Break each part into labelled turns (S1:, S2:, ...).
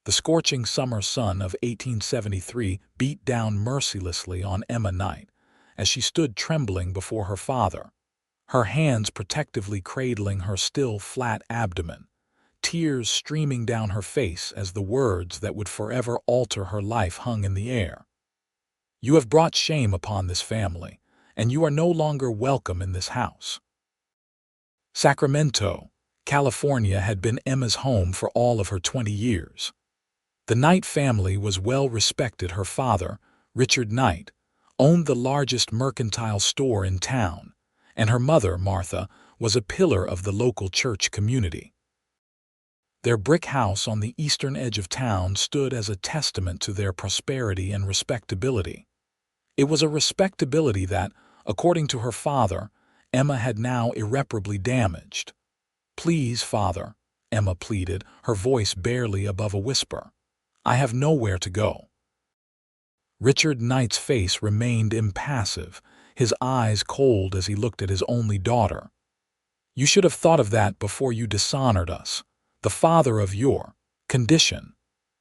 S1: The scorching summer sun of 1873 beat down mercilessly on Emma Knight as she stood trembling before her father, her hands protectively cradling her still flat abdomen, tears streaming down her face as the words that would forever alter her life hung in the air. "You have brought shame upon this family, and you are no longer welcome in this house." Sacramento, California had been Emma's home for all of her 20 years. The Knight family was well respected. Her father, Richard Knight, owned the largest mercantile store in town, and her mother, Martha, was a pillar of the local church community. Their brick house on the eastern edge of town stood as a testament to their prosperity and respectability. It was a respectability that, according to her father, Emma had now irreparably damaged. "Please, father," Emma pleaded, her voice barely above a whisper. "I have nowhere to go." Richard Knight's face remained impassive, his eyes cold as he looked at his only daughter. "You should have thought of that before you dishonored us. The father of your condition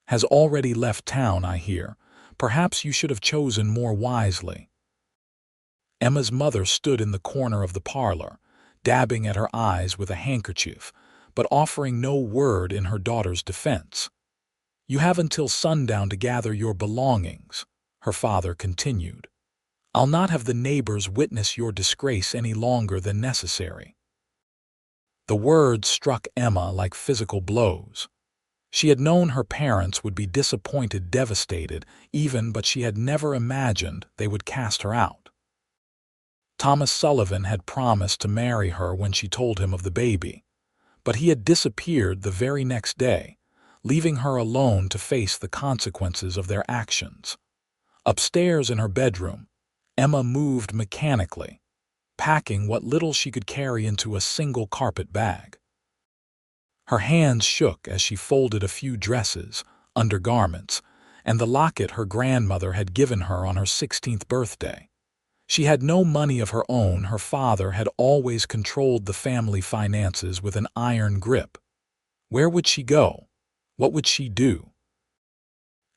S1: has already left town, I hear. Perhaps you should have chosen more wisely." Emma's mother stood in the corner of the parlor, dabbing at her eyes with a handkerchief, but offering no word in her daughter's defense. "You have until sundown to gather your belongings," her father continued. "I'll not have the neighbors witness your disgrace any longer than necessary." The words struck Emma like physical blows. She had known her parents would be disappointed, devastated, but she had never imagined they would cast her out. Thomas Sullivan had promised to marry her when she told him of the baby, but he had disappeared the very next day, leaving her alone to face the consequences of their actions. Upstairs in her bedroom, Emma moved mechanically, packing what little she could carry into a single carpet bag. Her hands shook as she folded a few dresses, undergarments, and the locket her grandmother had given her on her 16th birthday. She had no money of her own. Her father had always controlled the family finances with an iron grip. Where would she go? What would she do?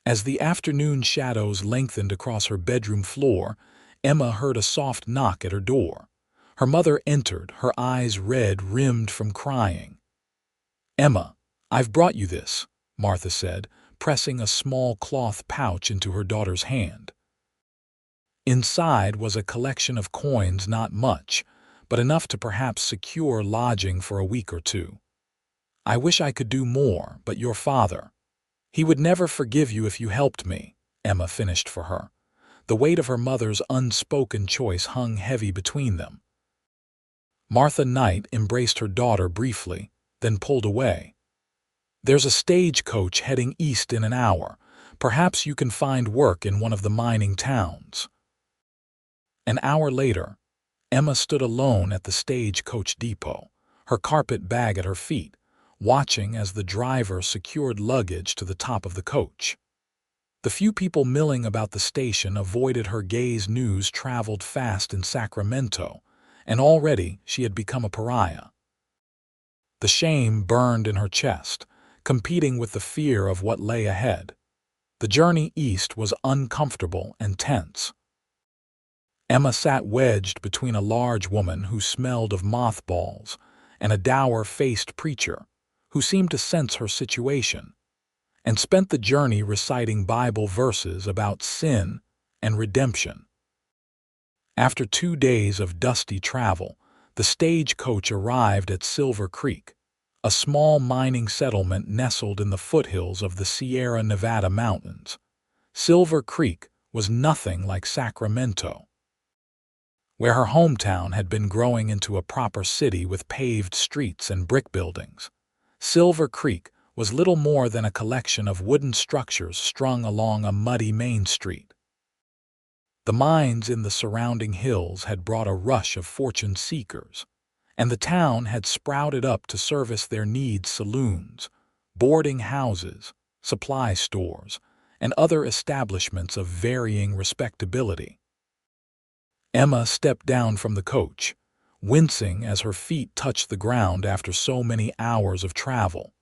S1: As the afternoon shadows lengthened across her bedroom floor, Emma heard a soft knock at her door. Her mother entered, her eyes red-rimmed from crying. "Emma, I've brought you this," Martha said, pressing a small cloth pouch into her daughter's hand. Inside was a collection of coins, not much, but enough to perhaps secure lodging for a week or two. "I wish I could do more, but your father, he would never forgive you if you helped me," Emma finished for her. The weight of her mother's unspoken choice hung heavy between them. Martha Knight embraced her daughter briefly, then pulled away. "There's a stagecoach heading east in an hour. Perhaps you can find work in one of the mining towns." An hour later, Emma stood alone at the stagecoach depot, her carpet bag at her feet, watching as the driver secured luggage to the top of the coach. The few people milling about the station avoided her gaze. News traveled fast in Sacramento, and already she had become a pariah. The shame burned in her chest, competing with the fear of what lay ahead. The journey east was uncomfortable and tense. Emma sat wedged between a large woman who smelled of mothballs and a dour-faced preacher who seemed to sense her situation, and spent the journey reciting Bible verses about sin and redemption. After 2 days of dusty travel, the stagecoach arrived at Silver Creek, a small mining settlement nestled in the foothills of the Sierra Nevada mountains. Silver Creek was nothing like Sacramento, where her hometown had been growing into a proper city with paved streets and brick buildings. Silver Creek was little more than a collection of wooden structures strung along a muddy main street. The mines in the surrounding hills had brought a rush of fortune seekers, and the town had sprouted up to service their needs: saloons, boarding houses, supply stores, and other establishments of varying respectability. Emma stepped down from the coach, wincing as her feet touched the ground after so many hours of travel.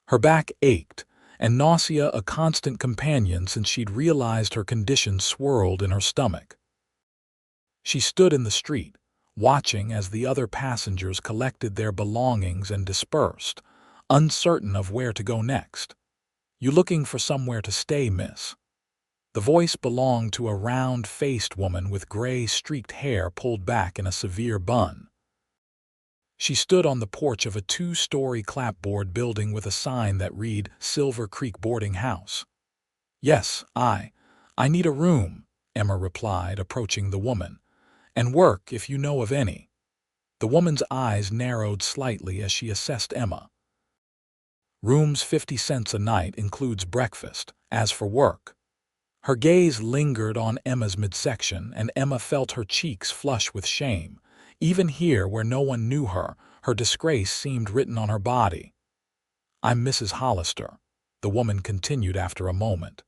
S1: Her back ached, and nausea a constant companion since she'd realized her condition swirled in her stomach. She stood in the street, watching as the other passengers collected their belongings and dispersed, uncertain of where to go next. "You looking for somewhere to stay, miss?" The voice belonged to a round-faced woman with gray-streaked hair pulled back in a severe bun. She stood on the porch of a two-story clapboard building with a sign that read Silver Creek Boarding House. "Yes, I need a room," Emma replied, approaching the woman. "And work if you know of any." The woman's eyes narrowed slightly as she assessed Emma. "Room's 50 cents a night, includes breakfast. As for work." Her gaze lingered on Emma's midsection, and Emma felt her cheeks flush with shame. Even here, where no one knew her, her disgrace seemed written on her body. "I'm Mrs. Hollister," the woman continued after a moment.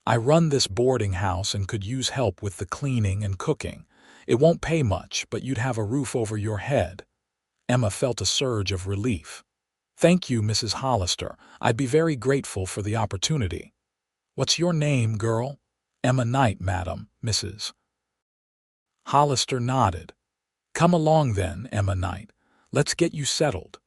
S1: "I run this boarding house and could use help with the cleaning and cooking. It won't pay much, but you'd have a roof over your head." Emma felt a surge of relief. "Thank you, Mrs. Hollister. I'd be very grateful for the opportunity." "What's your name, girl?" "Emma Knight, madam, Mrs." Hollister nodded. "Come along then, Emma Knight. Let's get you settled."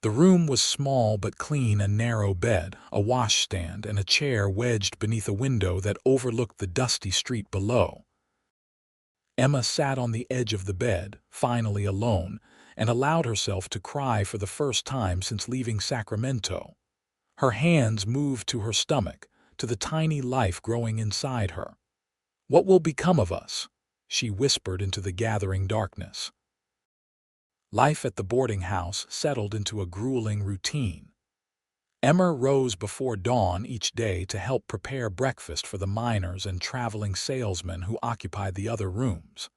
S1: The room was small but clean, a narrow bed, a washstand, and a chair wedged beneath a window that overlooked the dusty street below. Emma sat on the edge of the bed, finally alone, and allowed herself to cry for the first time since leaving Sacramento. Her hands moved to her stomach, to the tiny life growing inside her. "What will become of us?" she whispered into the gathering darkness. Life at the boarding house settled into a grueling routine. Emma rose before dawn each day to help prepare breakfast for the miners and traveling salesmen who occupied the other rooms.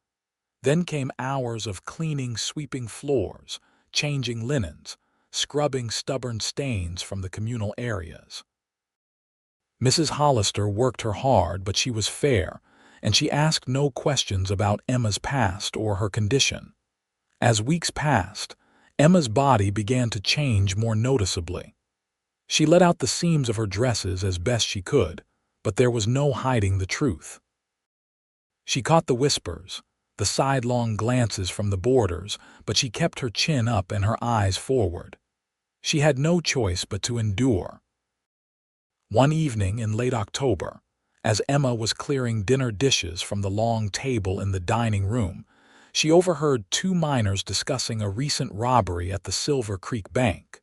S1: Then came hours of cleaning, sweeping floors, changing linens, scrubbing stubborn stains from the communal areas. Mrs. Hollister worked her hard, but she was fair, and she asked no questions about Emma's past or her condition. As weeks passed, Emma's body began to change more noticeably. She let out the seams of her dresses as best she could, but there was no hiding the truth. She caught the whispers, the sidelong glances from the boarders, but she kept her chin up and her eyes forward. She had no choice but to endure. One evening in late October, as Emma was clearing dinner dishes from the long table in the dining room, she overheard two miners discussing a recent robbery at the Silver Creek Bank.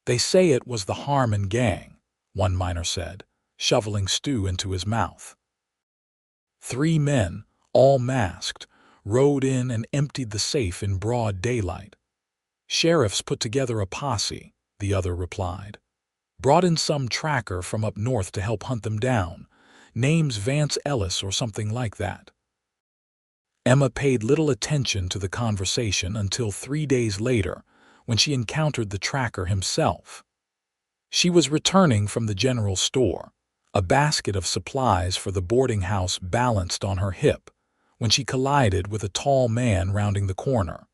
S1: "They say it was the Harmon gang," one miner said, shoveling stew into his mouth. "Three men, all masked, rode in and emptied the safe in broad daylight." "Sheriffs put together a posse," the other replied. "Brought in some tracker from up north to help hunt them down. Name's Vance Ellis or something like that." Emma paid little attention to the conversation until 3 days later, when she encountered the tracker himself. She was returning from the general store, a basket of supplies for the boarding house balanced on her hip, when she collided with a tall man rounding the corner.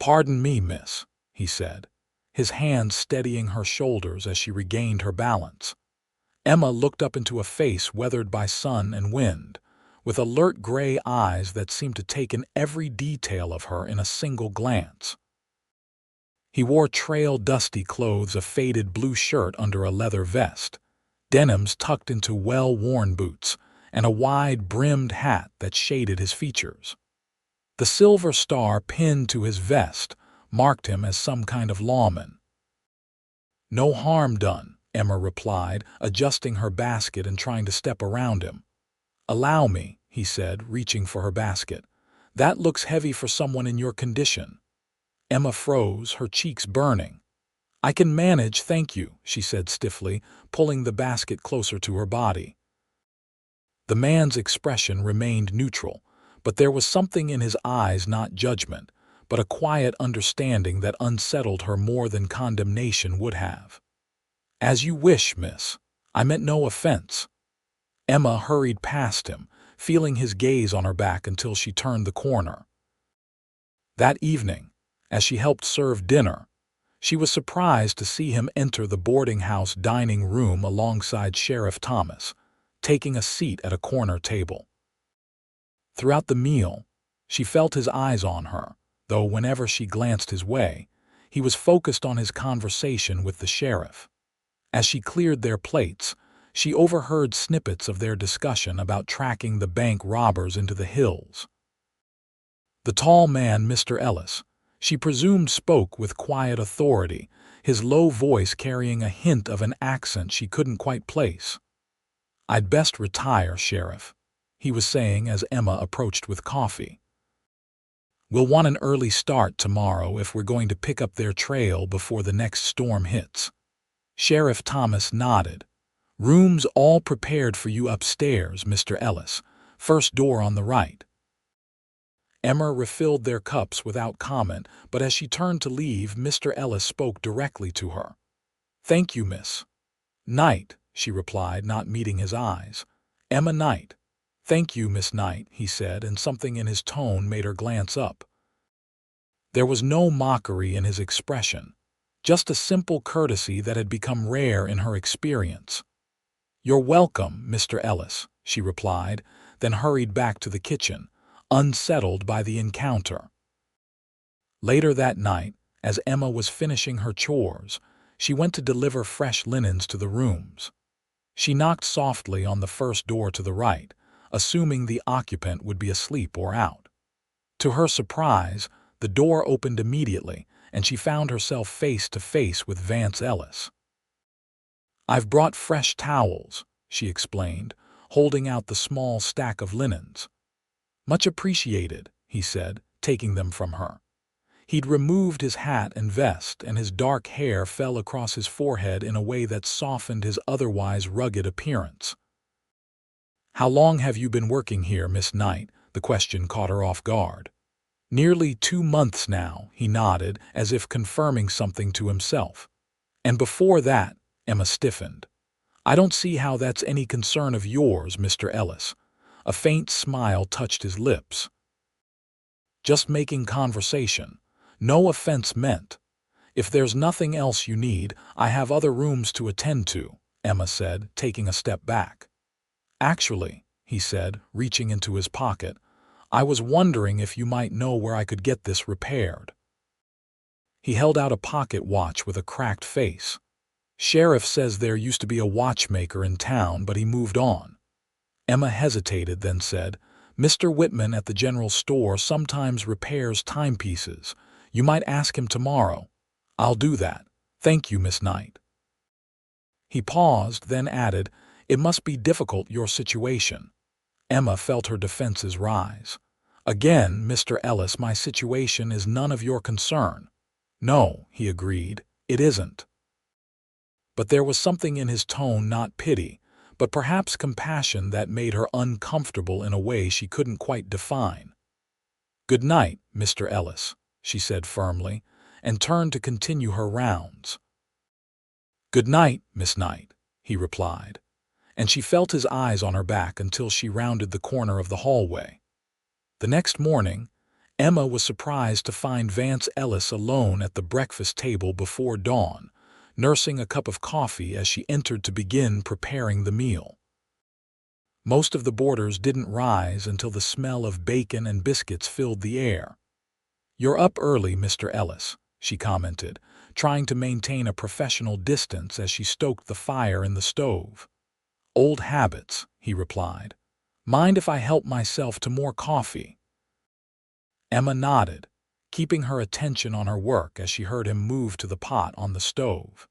S1: "Pardon me, miss," he said, his hand steadying her shoulders as she regained her balance. Emma looked up into a face weathered by sun and wind, with alert gray eyes that seemed to take in every detail of her in a single glance. He wore trail-dusty clothes, a faded blue shirt under a leather vest, denims tucked into well-worn boots, and a wide-brimmed hat that shaded his features. The silver star pinned to his vest marked him as some kind of lawman. "No harm done," Emma replied, adjusting her basket and trying to step around him. "Allow me," he said, reaching for her basket. "That looks heavy for someone in your condition." Emma froze, her cheeks burning. "I can manage, thank you," she said stiffly, pulling the basket closer to her body. The man's expression remained neutral, but there was something in his eyes, not judgment, but a quiet understanding that unsettled her more than condemnation would have. "As you wish, miss. I meant no offense." Emma hurried past him, feeling his gaze on her back until she turned the corner. That evening, as she helped serve dinner, She was surprised to see him enter the boarding house dining room alongside Sheriff Thomas, taking a seat at a corner table. Throughout the meal, she felt his eyes on her, though whenever she glanced his way, he was focused on his conversation with the sheriff. As she cleared their plates, she overheard snippets of their discussion about tracking the bank robbers into the hills. The tall man, Mr. Ellis, she presumed spoke with quiet authority, his low voice carrying a hint of an accent she couldn't quite place. "I'd best retire, Sheriff," he was saying as Emma approached with coffee. "We'll want an early start tomorrow if we're going to pick up their trail before the next storm hits." Sheriff Thomas nodded. "Rooms all prepared for you upstairs, Mr. Ellis. First door on the right." Emma refilled their cups without comment, but as she turned to leave, Mr. Ellis spoke directly to her. "Thank you, Miss Knight," she replied, not meeting his eyes. "Emma Knight." "Thank you, Miss Knight," he said, and something in his tone made her glance up. There was no mockery in his expression, just a simple courtesy that had become rare in her experience. "You're welcome, Mr. Ellis," she replied, then hurried back to the kitchen, unsettled by the encounter. Later that night, as Emma was finishing her chores, she went to deliver fresh linens to the rooms. She knocked softly on the first door to the right, assuming the occupant would be asleep or out. To her surprise, the door opened immediately, and she found herself face to face with Vance Ellis. "I've brought fresh towels," she explained, holding out the small stack of linens. "Much appreciated," he said, taking them from her. He'd removed his hat and vest, and his dark hair fell across his forehead in a way that softened his otherwise rugged appearance. "How long have you been working here, Miss Knight?" The question caught her off guard. "Nearly 2 months now," he nodded, as if confirming something to himself. "And before that," Emma stiffened. "I don't see how that's any concern of yours, Mr. Ellis." A faint smile touched his lips. "Just making conversation. No offense meant. If there's nothing else you need, I have other rooms to attend to," Emma said, taking a step back. "Actually," he said, reaching into his pocket, "I was wondering if you might know where I could get this repaired." He held out a pocket watch with a cracked face. "Sheriff says there used to be a watchmaker in town, but he moved on." Emma hesitated, then said, "Mr. Whitman at the general store sometimes repairs timepieces. You might ask him tomorrow." "I'll do that. Thank you, Miss Knight." He paused, then added, "It must be difficult, your situation." Emma felt her defenses rise. "Again, Mr. Ellis, my situation is none of your concern." "No," he agreed, "it isn't." But there was something in his tone, not pity, but perhaps compassion, that made her uncomfortable in a way she couldn't quite define. "Good night, Mr. Ellis," she said firmly, and turned to continue her rounds. "Good night, Miss Knight," he replied, and she felt his eyes on her back until she rounded the corner of the hallway. The next morning, Emma was surprised to find Vance Ellis alone at the breakfast table before dawn, nursing a cup of coffee as she entered to begin preparing the meal. Most of the boarders didn't rise until the smell of bacon and biscuits filled the air. "You're up early, Mr. Ellis," she commented, trying to maintain a professional distance as she stoked the fire in the stove. "Old habits," he replied. "Mind if I help myself to more coffee?" Emma nodded, keeping her attention on her work as she heard him move to the pot on the stove.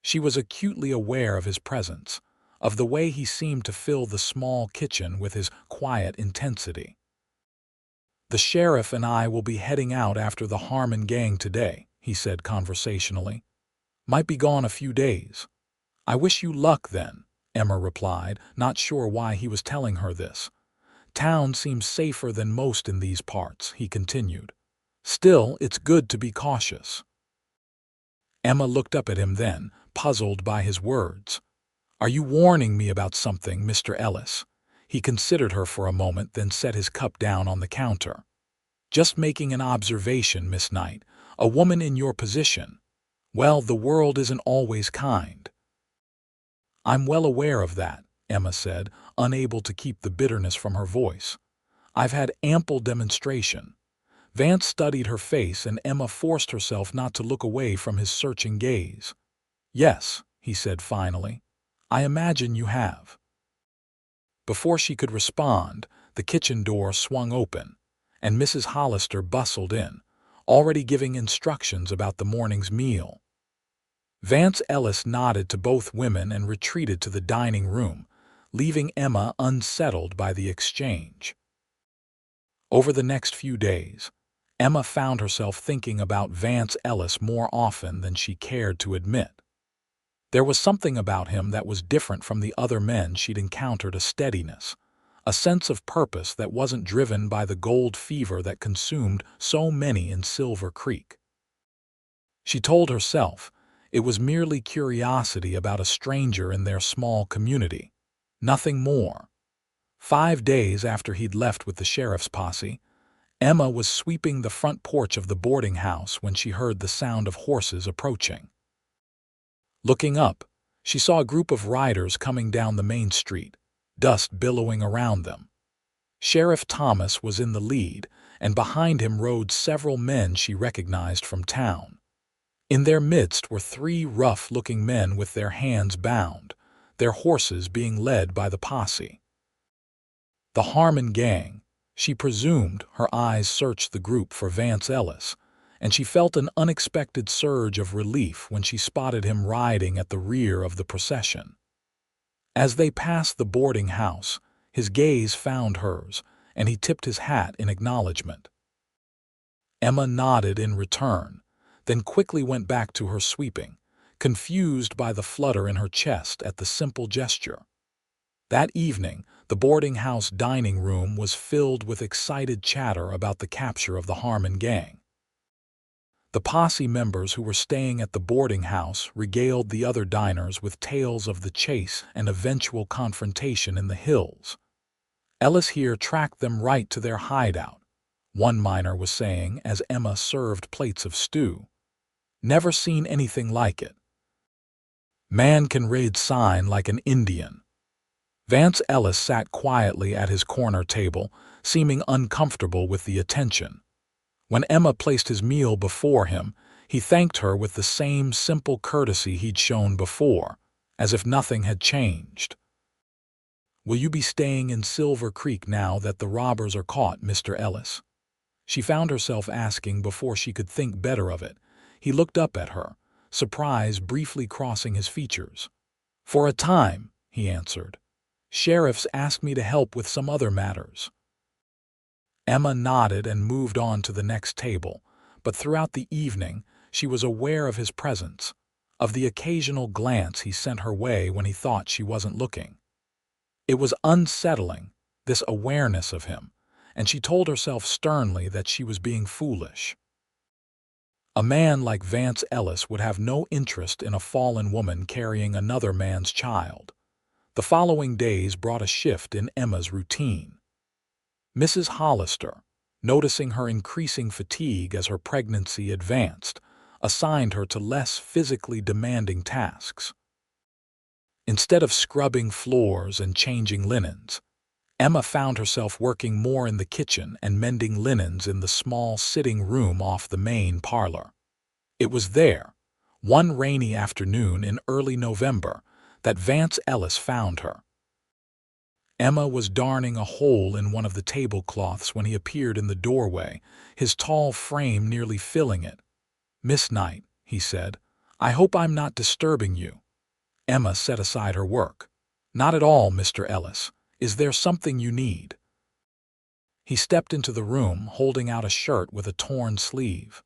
S1: She was acutely aware of his presence, of the way he seemed to fill the small kitchen with his quiet intensity. "The sheriff and I will be heading out after the Harmon gang today," he said conversationally. "Might be gone a few days." "I wish you luck then," Emma replied, not sure why he was telling her this. "Town seems safer than most in these parts," he continued. "Still, it's good to be cautious." Emma looked up at him then, puzzled by his words. "Are you warning me about something, Mr. Ellis?" He considered her for a moment, then set his cup down on the counter. "Just making an observation, Miss Knight. A woman in your position." Well, the world isn't always kind. I'm well aware of that, Emma said, unable to keep the bitterness from her voice. I've had ample demonstration. Vance studied her face and Emma forced herself not to look away from his searching gaze. Yes, he said finally. I imagine you have. Before she could respond, the kitchen door swung open, and Mrs. Hollister bustled in, already giving instructions about the morning's meal. Vance Ellis nodded to both women and retreated to the dining room, leaving Emma unsettled by the exchange. Over the next few days, Emma found herself thinking about Vance Ellis more often than she cared to admit. There was something about him that was different from the other men she'd encountered, a steadiness, a sense of purpose that wasn't driven by the gold fever that consumed so many in Silver Creek. She told herself it was merely curiosity about a stranger in their small community, nothing more. 5 days after he'd left with the sheriff's posse, Emma was sweeping the front porch of the boarding house when she heard the sound of horses approaching. Looking up, she saw a group of riders coming down the main street, dust billowing around them. Sheriff Thomas was in the lead, and behind him rode several men she recognized from town. In their midst were 3 rough-looking men with their hands bound, their horses being led by the posse. The Harmon gang, she presumed. Her eyes searched the group for Vance Ellis, and she felt an unexpected surge of relief when she spotted him riding at the rear of the procession. As they passed the boarding house, his gaze found hers, and he tipped his hat in acknowledgement. Emma nodded in return, then quickly went back to her sweeping, confused by the flutter in her chest at the simple gesture. That evening, the boarding house dining room was filled with excited chatter about the capture of the Harmon gang. The posse members who were staying at the boarding house regaled the other diners with tales of the chase and eventual confrontation in the hills. Ellis here tracked them right to their hideout, one miner was saying as Emma served plates of stew. Never seen anything like it. Man can raid sign like an Indian. Vance Ellis sat quietly at his corner table, seeming uncomfortable with the attention. When Emma placed his meal before him, he thanked her with the same simple courtesy he'd shown before, as if nothing had changed. Will you be staying in Silver Creek now that the robbers are caught, Mr. Ellis? She found herself asking before she could think better of it. He looked up at her, surprise briefly crossing his features. For a time, he answered. Sheriffs asked me to help with some other matters. Emma nodded and moved on to the next table, but throughout the evening she was aware of his presence, of the occasional glance he sent her way when he thought she wasn't looking. It was unsettling, this awareness of him, and she told herself sternly that she was being foolish. A man like Vance Ellis would have no interest in a fallen woman carrying another man's child. The following days brought a shift in Emma's routine. Mrs. Hollister, noticing her increasing fatigue as her pregnancy advanced, assigned her to less physically demanding tasks. Instead of scrubbing floors and changing linens, Emma found herself working more in the kitchen and mending linens in the small sitting room off the main parlor. It was there, one rainy afternoon in early November, that Vance Ellis found her. Emma was darning a hole in one of the tablecloths when he appeared in the doorway, his tall frame nearly filling it. "Miss Knight," he said, "I hope I'm not disturbing you." Emma set aside her work. "Not at all, Mr. Ellis. Is there something you need?" He stepped into the room, holding out a shirt with a torn sleeve.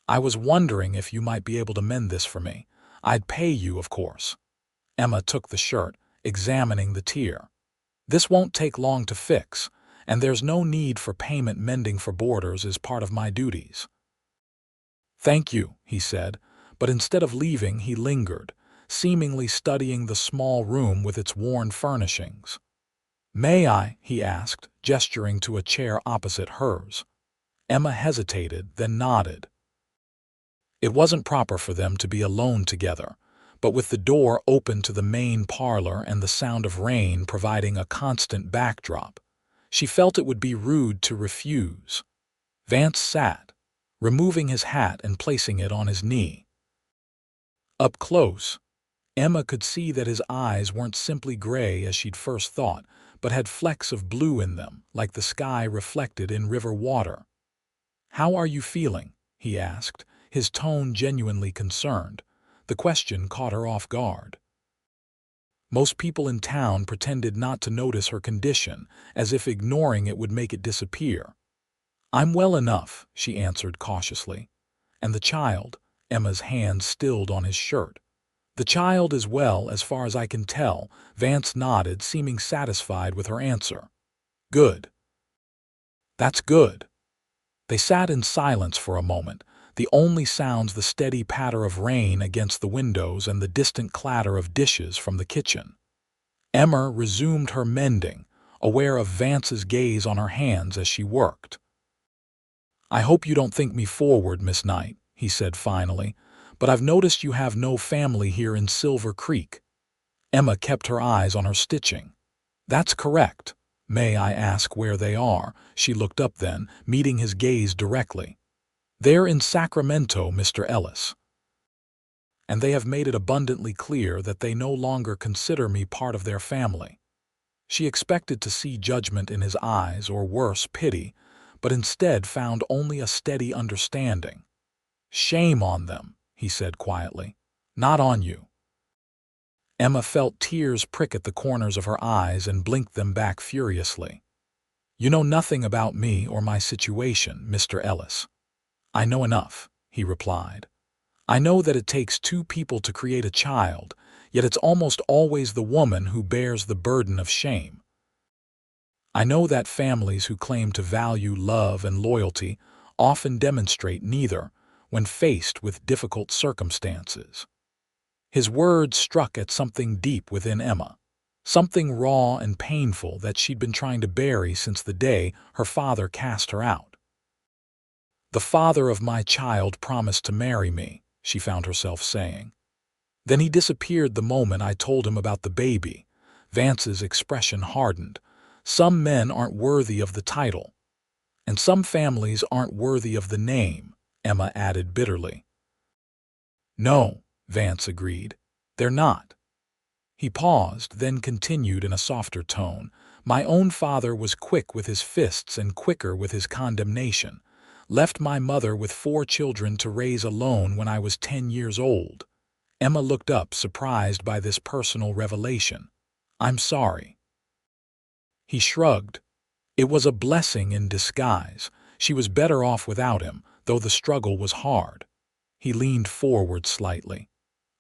S1: "I was wondering if you might be able to mend this for me. I'd pay you, of course." Emma took the shirt, examining the tear. "This won't take long to fix, and there's no need for payment. Mending for boarders is part of my duties." "Thank you," he said, but instead of leaving he lingered, seemingly studying the small room with its worn furnishings. "May I?" he asked, gesturing to a chair opposite hers. Emma hesitated, then nodded. It wasn't proper for them to be alone together, but with the door open to the main parlor and the sound of rain providing a constant backdrop, she felt it would be rude to refuse. Vance sat, removing his hat and placing it on his knee. Up close, Emma could see that his eyes weren't simply gray as she'd first thought, but had flecks of blue in them, like the sky reflected in river water. "How are you feeling?" he asked, his tone genuinely concerned. The question caught her off guard. Most people in town pretended not to notice her condition, as if ignoring it would make it disappear. "I'm well enough," she answered cautiously. "And the child?" Emma's hand stilled on his shirt. "The child is well, as far as I can tell," Vance nodded, seeming satisfied with her answer. "Good. That's good." They sat in silence for a moment, the only sounds the steady patter of rain against the windows and the distant clatter of dishes from the kitchen. Emma resumed her mending, aware of Vance's gaze on her hands as she worked. "I hope you don't think me forward, Miss Knight," he said finally, "but I've noticed you have no family here in Silver Creek." Emma kept her eyes on her stitching. "That's correct. May I ask where they are?" She looked up then, meeting his gaze directly. "They're in Sacramento, Mr. Ellis. And they have made it abundantly clear that they no longer consider me part of their family." She expected to see judgment in his eyes, or worse, pity, but instead found only a steady understanding. "Shame on them," he said quietly. "Not on you." Emma felt tears prick at the corners of her eyes and blinked them back furiously. "You know nothing about me or my situation, Mr. Ellis." "I know enough," he replied. "I know that it takes two people to create a child, yet it's almost always the woman who bears the burden of shame. I know that families who claim to value love and loyalty often demonstrate neither when faced with difficult circumstances." His words struck at something deep within Emma, something raw and painful that she'd been trying to bury since the day her father cast her out. "The father of my child promised to marry me," she found herself saying. "Then he disappeared the moment I told him about the baby." Vance's expression hardened. "Some men aren't worthy of the title, and some families aren't worthy of the name," Emma added bitterly. "No," Vance agreed. "They're not." He paused, then continued in a softer tone. "My own father was quick with his fists and quicker with his condemnation. Left my mother with 4 children to raise alone when I was 10 years old." Emma looked up, surprised by this personal revelation. "I'm sorry." He shrugged. It was a blessing in disguise. She was better off without him, though the struggle was hard. He leaned forward slightly.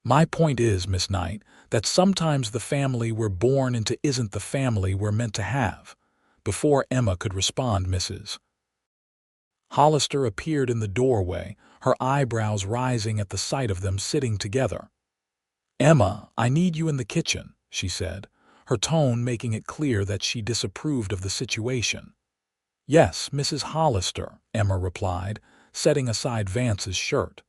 S1: "My point is, Miss Knight, that sometimes the family we're born into isn't the family we're meant to have." Before Emma could respond, Mrs. Hollister appeared in the doorway, her eyebrows rising at the sight of them sitting together. "Emma, I need you in the kitchen," she said, her tone making it clear that she disapproved of the situation. "Yes, Mrs. Hollister," Emma replied, setting aside Vance's shirt.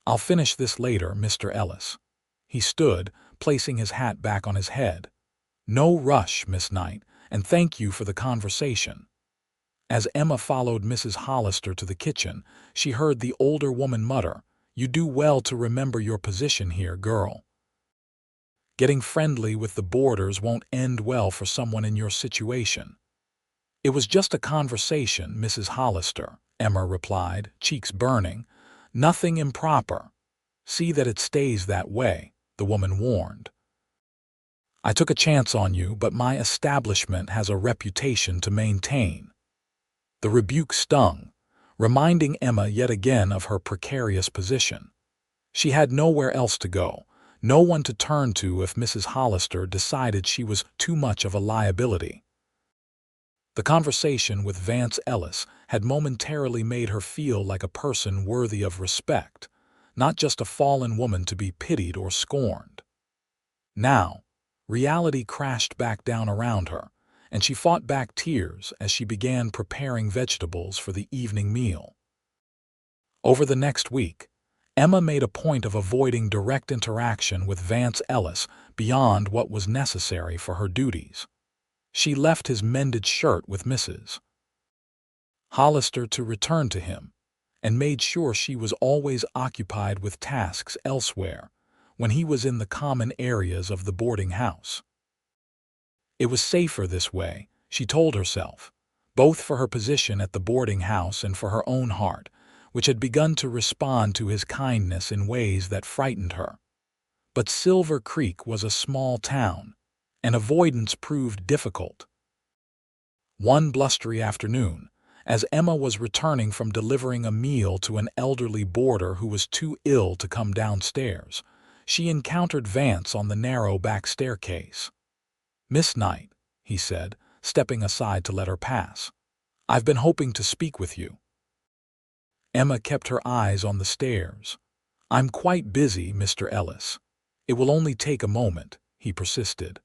S1: "I'll finish this later, Mr. Ellis." He stood, placing his hat back on his head. "No rush, Miss Knight, and thank you for the conversation." As Emma followed Mrs. Hollister to the kitchen, she heard the older woman mutter, "You do well to remember your position here, girl. Getting friendly with the boarders won't end well for someone in your situation." "It was just a conversation, Mrs. Hollister," Emma replied, cheeks burning. "Nothing improper." "See that it stays that way," the woman warned. "I took a chance on you, but my establishment has a reputation to maintain." The rebuke stung, reminding Emma yet again of her precarious position. She had nowhere else to go, no one to turn to if Mrs. Hollister decided she was too much of a liability. The conversation with Vance Ellis had momentarily made her feel like a person worthy of respect, not just a fallen woman to be pitied or scorned. Now, reality crashed back down around her, and she fought back tears as she began preparing vegetables for the evening meal. Over the next week, Emma made a point of avoiding direct interaction with Vance Ellis beyond what was necessary for her duties. She left his mended shirt with Mrs. Hollister to return to him, and made sure she was always occupied with tasks elsewhere when he was in the common areas of the boarding house. It was safer this way, she told herself, both for her position at the boarding house and for her own heart, which had begun to respond to his kindness in ways that frightened her. But Silver Creek was a small town, and avoidance proved difficult. One blustery afternoon, as Emma was returning from delivering a meal to an elderly boarder who was too ill to come downstairs, she encountered Vance on the narrow back staircase. "Miss Knight," he said, stepping aside to let her pass. "I've been hoping to speak with you." Emma kept her eyes on the stairs. "I'm quite busy, Mr. Ellis. It will only take a moment," he persisted.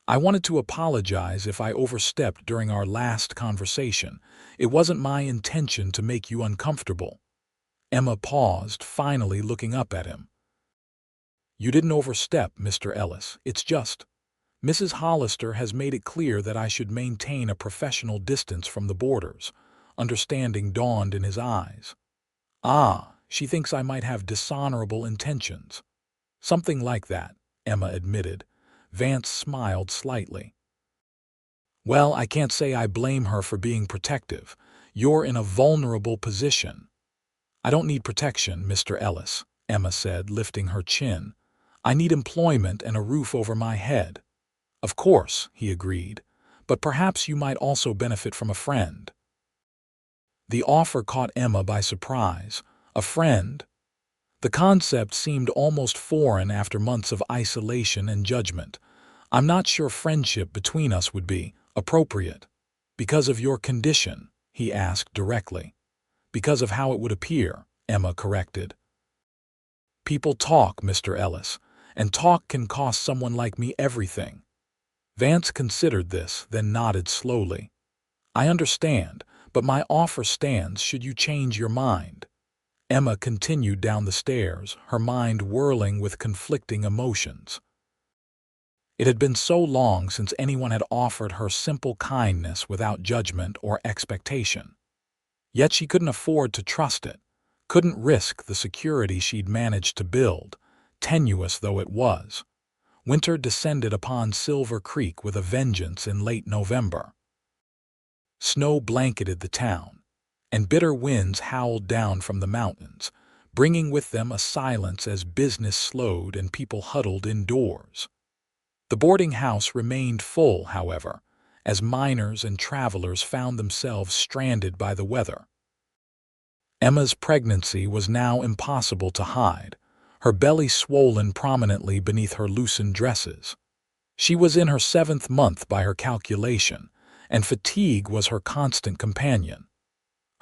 S1: "I wanted to apologize if I overstepped during our last conversation. It wasn't my intention to make you uncomfortable." Emma paused, finally looking up at him. "You didn't overstep, Mr. Ellis. It's just, Mrs. Hollister has made it clear that I should maintain a professional distance from the boarders." Understanding dawned in his eyes. "Ah, she thinks I might have dishonorable intentions." "Something like that," Emma admitted. Vance smiled slightly. "Well, I can't say I blame her for being protective. You're in a vulnerable position." "I don't need protection, Mr. Ellis," Emma said, lifting her chin. "I need employment and a roof over my head." "Of course," he agreed, "but perhaps you might also benefit from a friend." The offer caught Emma by surprise. A friend? The concept seemed almost foreign after months of isolation and judgment. "I'm not sure friendship between us would be appropriate." "Because of your condition?" he asked directly. "Because of how it would appear," Emma corrected. "People talk, Mr. Ellis, and talk can cost someone like me everything." Vance considered this, then nodded slowly. "I understand, but my offer stands should you change your mind." Emma continued down the stairs, her mind whirling with conflicting emotions. It had been so long since anyone had offered her simple kindness without judgment or expectation. Yet she couldn't afford to trust it, couldn't risk the security she'd managed to build, tenuous though it was. Winter descended upon Silver Creek with a vengeance in late November. Snow blanketed the town, and bitter winds howled down from the mountains, bringing with them a silence as business slowed and people huddled indoors. The boarding house remained full, however, as miners and travelers found themselves stranded by the weather. Emma's pregnancy was now impossible to hide, her belly swollen prominently beneath her loosened dresses. She was in her 7th month by her calculation, and fatigue was her constant companion.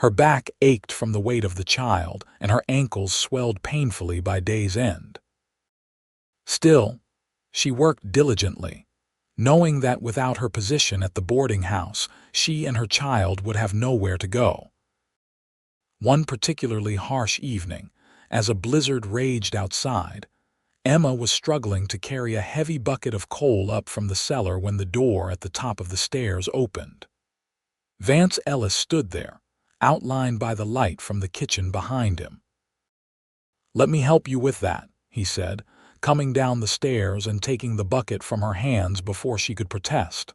S1: Her back ached from the weight of the child, and her ankles swelled painfully by day's end. Still, she worked diligently, knowing that without her position at the boarding house, she and her child would have nowhere to go. One particularly harsh evening, as a blizzard raged outside, Emma was struggling to carry a heavy bucket of coal up from the cellar when the door at the top of the stairs opened. Vance Ellis stood there, outlined by the light from the kitchen behind him. "Let me help you with that," he said, coming down the stairs and taking the bucket from her hands before she could protest.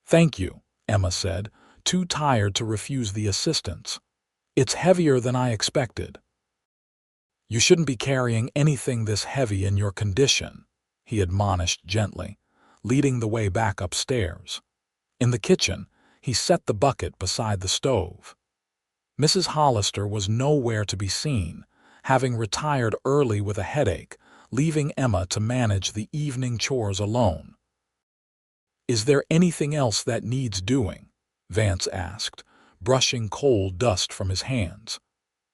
S1: "Thank you," Emma said, too tired to refuse the assistance. "It's heavier than I expected." "You shouldn't be carrying anything this heavy in your condition," he admonished gently, leading the way back upstairs. In the kitchen, he set the bucket beside the stove. Mrs. Hollister was nowhere to be seen, having retired early with a headache, leaving Emma to manage the evening chores alone. "Is there anything else that needs doing?" Vance asked, brushing coal dust from his hands.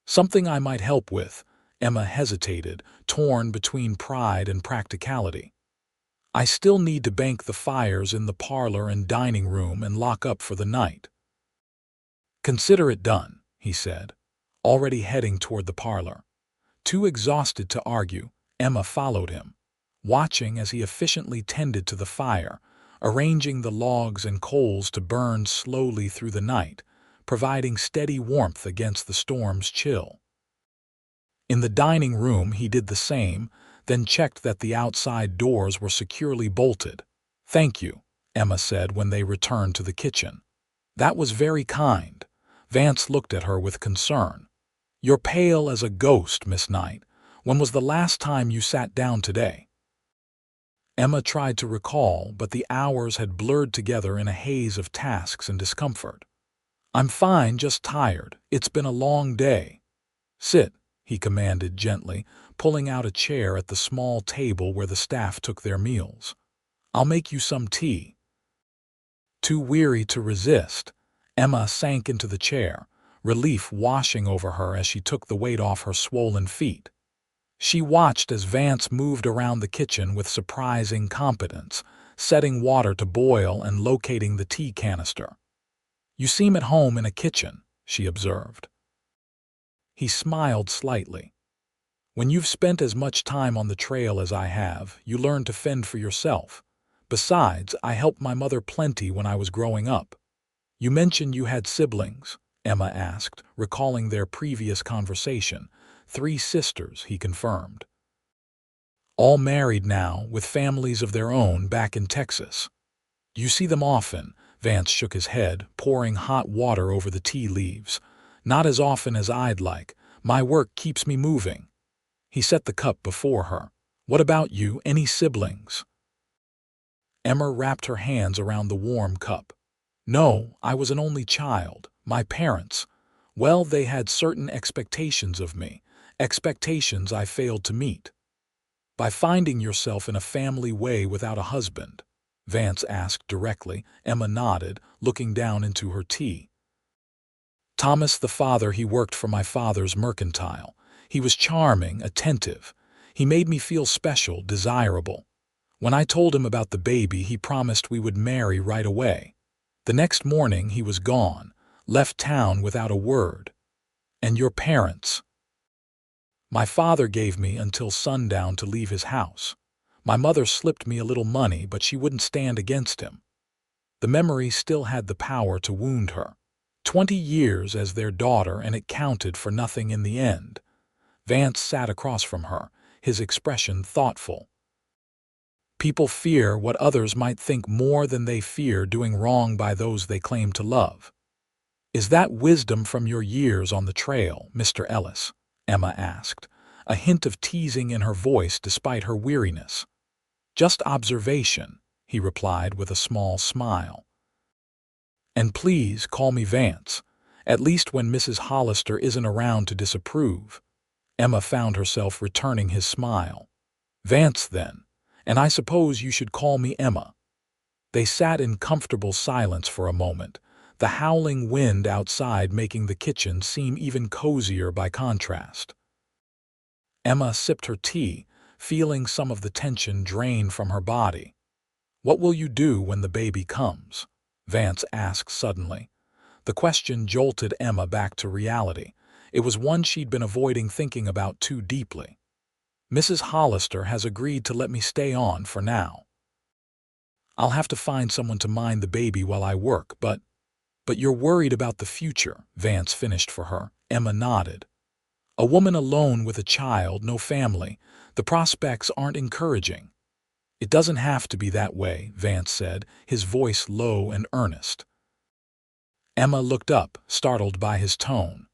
S1: "Something I might help with." Emma hesitated, torn between pride and practicality. "I still need to bank the fires in the parlor and dining room and lock up for the night." "Consider it done," he said. already heading toward the parlor. Too exhausted to argue, Emma followed him, watching as he efficiently tended to the fire, arranging the logs and coals to burn slowly through the night, providing steady warmth against the storm's chill. In the dining room he did the same, then checked that the outside doors were securely bolted. "Thank you," Emma said when they returned to the kitchen. "That was very kind." Vance looked at her with concern. "You're pale as a ghost, Miss Knight. When was the last time you sat down today?" Emma tried to recall, but the hours had blurred together in a haze of tasks and discomfort. "I'm fine, just tired. It's been a long day." "Sit," he commanded gently, pulling out a chair at the small table where the staff took their meals. "I'll make you some tea." Too weary to resist, Emma sank into the chair, relief washing over her as she took the weight off her swollen feet. She watched as Vance moved around the kitchen with surprising competence, setting water to boil and locating the tea canister. "You seem at home in a kitchen," she observed. He smiled slightly. "When you've spent as much time on the trail as I have, you learn to fend for yourself. Besides, I helped my mother plenty when I was growing up." "You mentioned you had siblings?" Emma asked, recalling their previous conversation. "3 sisters," he confirmed. "All married now, with families of their own back in Texas." "You see them often?" Vance shook his head, pouring hot water over the tea leaves. "Not as often as I'd like. My work keeps me moving." He set the cup before her. "What about you? Any siblings?" Emma wrapped her hands around the warm cup. "No, I was an only child. My parents, well, they had certain expectations of me, expectations I failed to meet." "By finding yourself in a family way without a husband?" Vance asked directly. Emma nodded, looking down into her tea. "Thomas, the father, he worked for my father's mercantile. He was charming, attentive. He made me feel special, desirable. When I told him about the baby, he promised we would marry right away. The next morning he was gone, left town without a word." "And your parents?" "My father gave me until sundown to leave his house. My mother slipped me a little money, but she wouldn't stand against him." The memory still had the power to wound her. 20 years as their daughter, and it counted for nothing in the end. Vance sat across from her, his expression thoughtful. "People fear what others might think more than they fear doing wrong by those they claim to love." "Is that wisdom from your years on the trail, Mr. Ellis?" Emma asked, a hint of teasing in her voice despite her weariness. "Just observation," he replied with a small smile. "And please call me Vance, at least when Mrs. Hollister isn't around to disapprove." Emma found herself returning his smile. "Vance, then, and I suppose you should call me Emma." They sat in comfortable silence for a moment, the howling wind outside making the kitchen seem even cozier by contrast. Emma sipped her tea, feeling some of the tension drain from her body. "What will you do when the baby comes?" Vance asked suddenly. The question jolted Emma back to reality. It was one she'd been avoiding thinking about too deeply. "Mrs. Hollister has agreed to let me stay on for now. I'll have to find someone to mind the baby while I work, but you're worried about the future," Vance finished for her. Emma nodded. "A woman alone with a child, no family, the prospects aren't encouraging." "It doesn't have to be that way," Vance said, his voice low and earnest. Emma looked up, startled by his tone.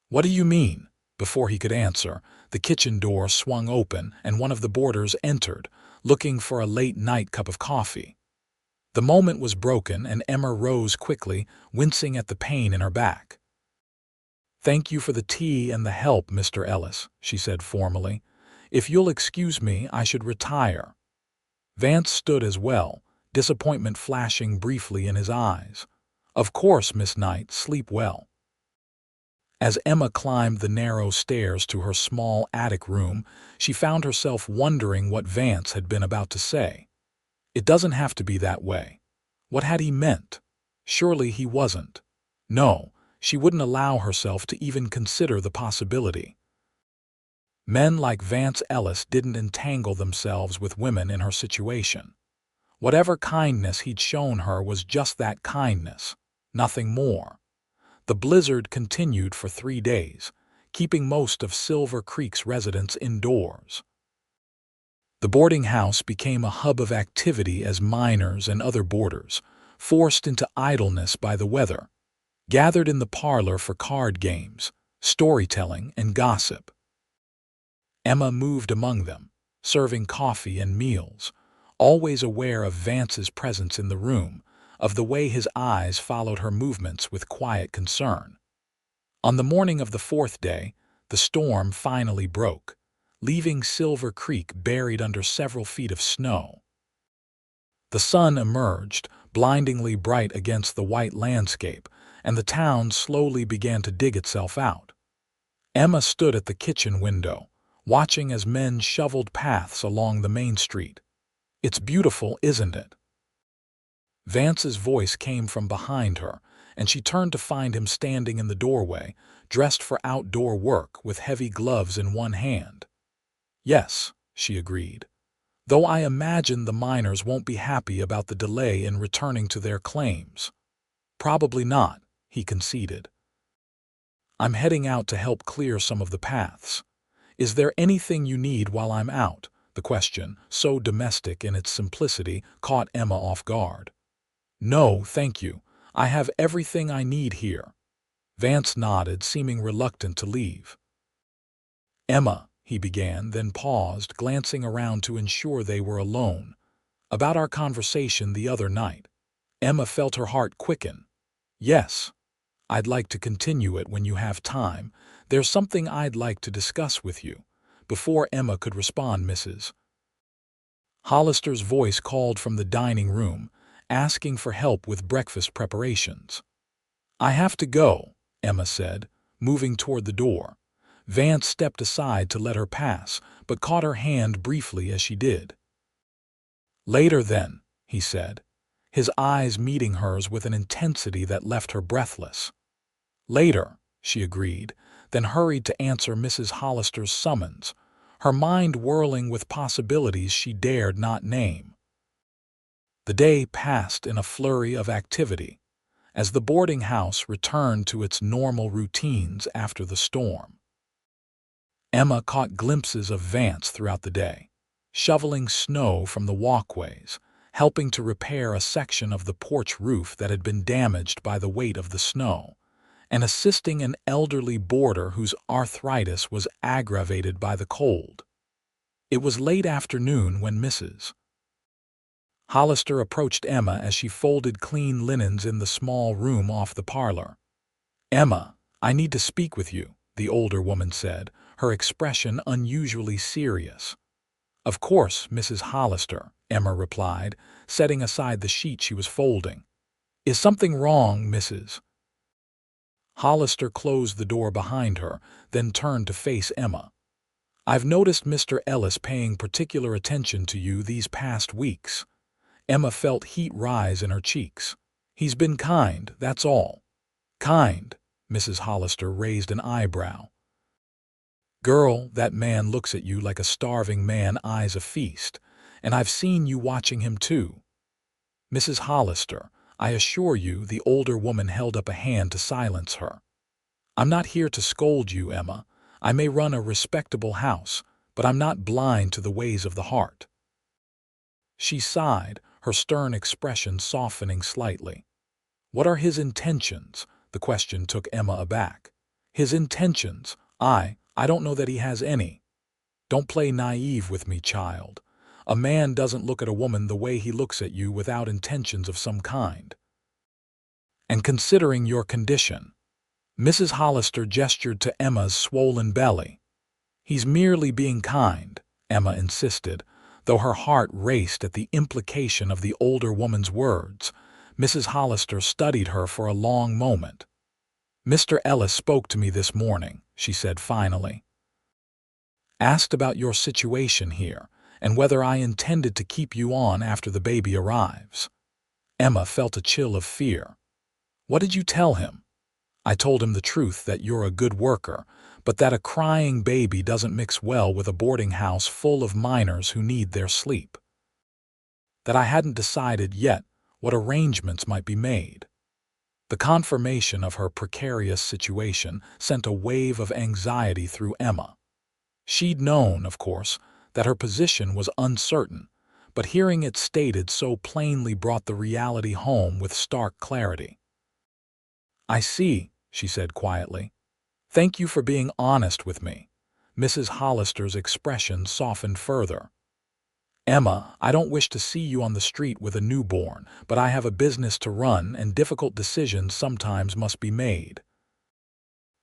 S1: "What do you mean?" Before he could answer, the kitchen door swung open and one of the boarders entered, looking for a late-night cup of coffee. The moment was broken and Emma rose quickly, wincing at the pain in her back. "Thank you for the tea and the help, Mr. Ellis," she said formally. "If you'll excuse me, I should retire." Vance stood as well, disappointment flashing briefly in his eyes. "Of course, Miss Knight, sleep well." As Emma climbed the narrow stairs to her small attic room, she found herself wondering what Vance had been about to say. It doesn't have to be that way. What had he meant? Surely he wasn't. No, She wouldn't allow herself to even consider the possibility. Men like Vance Ellis didn't entangle themselves with women in her situation. Whatever kindness he'd shown her was just that kindness, nothing more. The blizzard continued for 3 days, keeping most of Silver Creek's residents indoors. The boarding house became a hub of activity as miners and other boarders, forced into idleness by the weather, gathered in the parlor for card games, storytelling, and gossip. Emma moved among them, serving coffee and meals, always aware of Vance's presence in the room, of the way his eyes followed her movements with quiet concern. On the morning of the 4th day, the storm finally broke, leaving Silver Creek buried under several feet of snow. The sun emerged, blindingly bright against the white landscape, and the town slowly began to dig itself out. Emma stood at the kitchen window, watching as men shoveled paths along the main street. "It's beautiful, isn't it?" Vance's voice came from behind her, and she turned to find him standing in the doorway, dressed for outdoor work with heavy gloves in one hand. "Yes," she agreed, "though I imagine the miners won't be happy about the delay in returning to their claims." "Probably not," he conceded. "I'm heading out to help clear some of the paths. Is there anything you need while I'm out?" The question, so domestic in its simplicity, caught Emma off guard. "No, thank you. I have everything I need here." Vance nodded, seeming reluctant to leave. "Emma," he began, then paused, glancing around to ensure they were alone. "About our conversation the other night." Emma felt her heart quicken. "Yes. I'd like to continue it when you have time. There's something I'd like to discuss with you." Before Emma could respond, Mrs. Hollister's voice called from the dining room, asking for help with breakfast preparations. "I have to go," Emma said, moving toward the door. Vance stepped aside to let her pass, but caught her hand briefly as she did. "Later then," he said, his eyes meeting hers with an intensity that left her breathless. "Later," she agreed, then hurried to answer Mrs. Hollister's summons, her mind whirling with possibilities she dared not name. The day passed in a flurry of activity, as the boarding house returned to its normal routines after the storm. Emma caught glimpses of Vance throughout the day, shoveling snow from the walkways, helping to repair a section of the porch roof that had been damaged by the weight of the snow, and assisting an elderly boarder whose arthritis was aggravated by the cold. It was late afternoon when Mrs. Hollister approached Emma as she folded clean linens in the small room off the parlor. "Emma, I need to speak with you," the older woman said, her expression unusually serious. "Of course, Mrs. Hollister," Emma replied, setting aside the sheet she was folding. "Is something wrong, Mrs.?" Hollister closed the door behind her, then turned to face Emma. "I've noticed Mr. Ellis paying particular attention to you these past weeks." Emma felt heat rise in her cheeks. "He's been kind, that's all." "Kind?" Mrs. Hollister raised an eyebrow. "Girl, that man looks at you like a starving man eyes a feast, and I've seen you watching him too." "Mrs. Hollister, I assure you," the older woman held up a hand to silence her. "I'm not here to scold you, Emma. I may run a respectable house, but I'm not blind to the ways of the heart." She sighed, her stern expression softening slightly. "What are his intentions?" The question took Emma aback. "His intentions? I don't know that he has any." "Don't play naive with me, child. A man doesn't look at a woman the way he looks at you without intentions of some kind. And considering your condition," Mrs. Hollister gestured to Emma's swollen belly. "He's merely being kind," Emma insisted, though her heart raced at the implication of the older woman's words. Mrs. Hollister studied her for a long moment. "Mr. Ellis spoke to me this morning," she said finally. "Asked about your situation here, and whether I intended to keep you on after the baby arrives." Emma felt a chill of fear. "What did you tell him?" I told him the truth, that you're a good worker, but that a crying baby doesn't mix well with a boarding house full of minors who need their sleep. That I hadn't decided yet what arrangements might be made. The confirmation of her precarious situation sent a wave of anxiety through Emma. She'd known, of course, that her position was uncertain, but hearing it stated so plainly brought the reality home with stark clarity. "I see," she said quietly. "Thank you for being honest with me." Mrs. Hollister's expression softened further. "Emma, I don't wish to see you on the street with a newborn, but I have a business to run and difficult decisions sometimes must be made."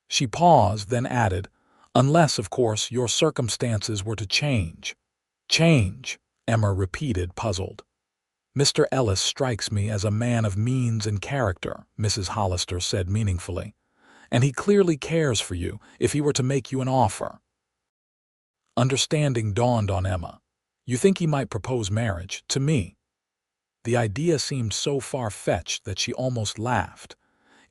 S1: She paused, then added, "Unless, of course, your circumstances were to change." "Change," Emma repeated, puzzled. "Mr. Ellis strikes me as a man of means and character," Mrs. Hollister said meaningfully, "and he clearly cares for you if he were to make you an offer." Understanding dawned on Emma. "You think he might propose marriage to me?" The idea seemed so far-fetched that she almost laughed.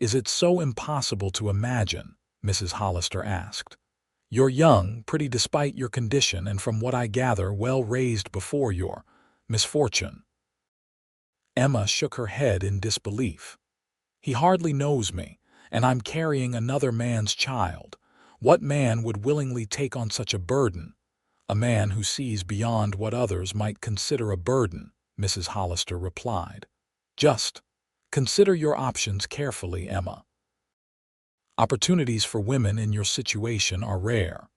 S1: "Is it so impossible to imagine?" Mrs. Hollister asked. "You're young, pretty despite your condition, and from what I gather, well-raised before your misfortune." Emma shook her head in disbelief. "He hardly knows me, and I'm carrying another man's child. What man would willingly take on such a burden?" "A man who sees beyond what others might consider a burden," Mrs. Hollister replied. "Just consider your options carefully, Emma. Opportunities for women in your situation are rare."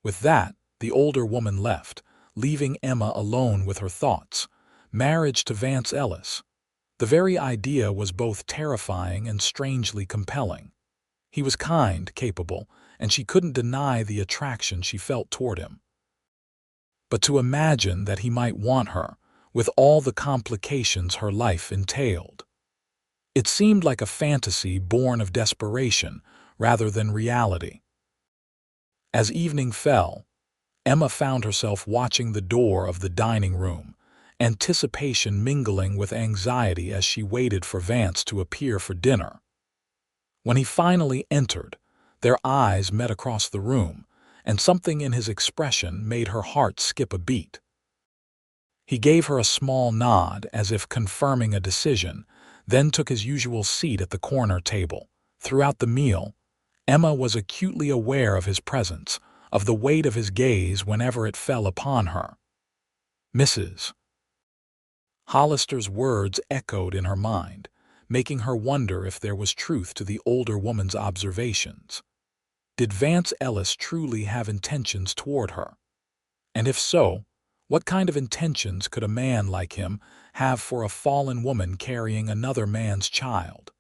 S1: With that, the older woman left, leaving Emma alone with her thoughts. Marriage to Vance Ellis. The very idea was both terrifying and strangely compelling. He was kind, capable, and she couldn't deny the attraction she felt toward him. But to imagine that he might want her, with all the complications her life entailed. It seemed like a fantasy born of desperation rather than reality. As evening fell, Emma found herself watching the door of the dining room, anticipation mingling with anxiety as she waited for Vance to appear for dinner. When he finally entered, their eyes met across the room, and something in his expression made her heart skip a beat. He gave her a small nod as if confirming a decision, then took his usual seat at the corner table. Throughout the meal, Emma was acutely aware of his presence, of the weight of his gaze whenever it fell upon her. Mrs. Hollister's words echoed in her mind, making her wonder if there was truth to the older woman's observations. Did Vance Ellis truly have intentions toward her? And if so, what kind of intentions could a man like him have for a fallen woman carrying another man's child?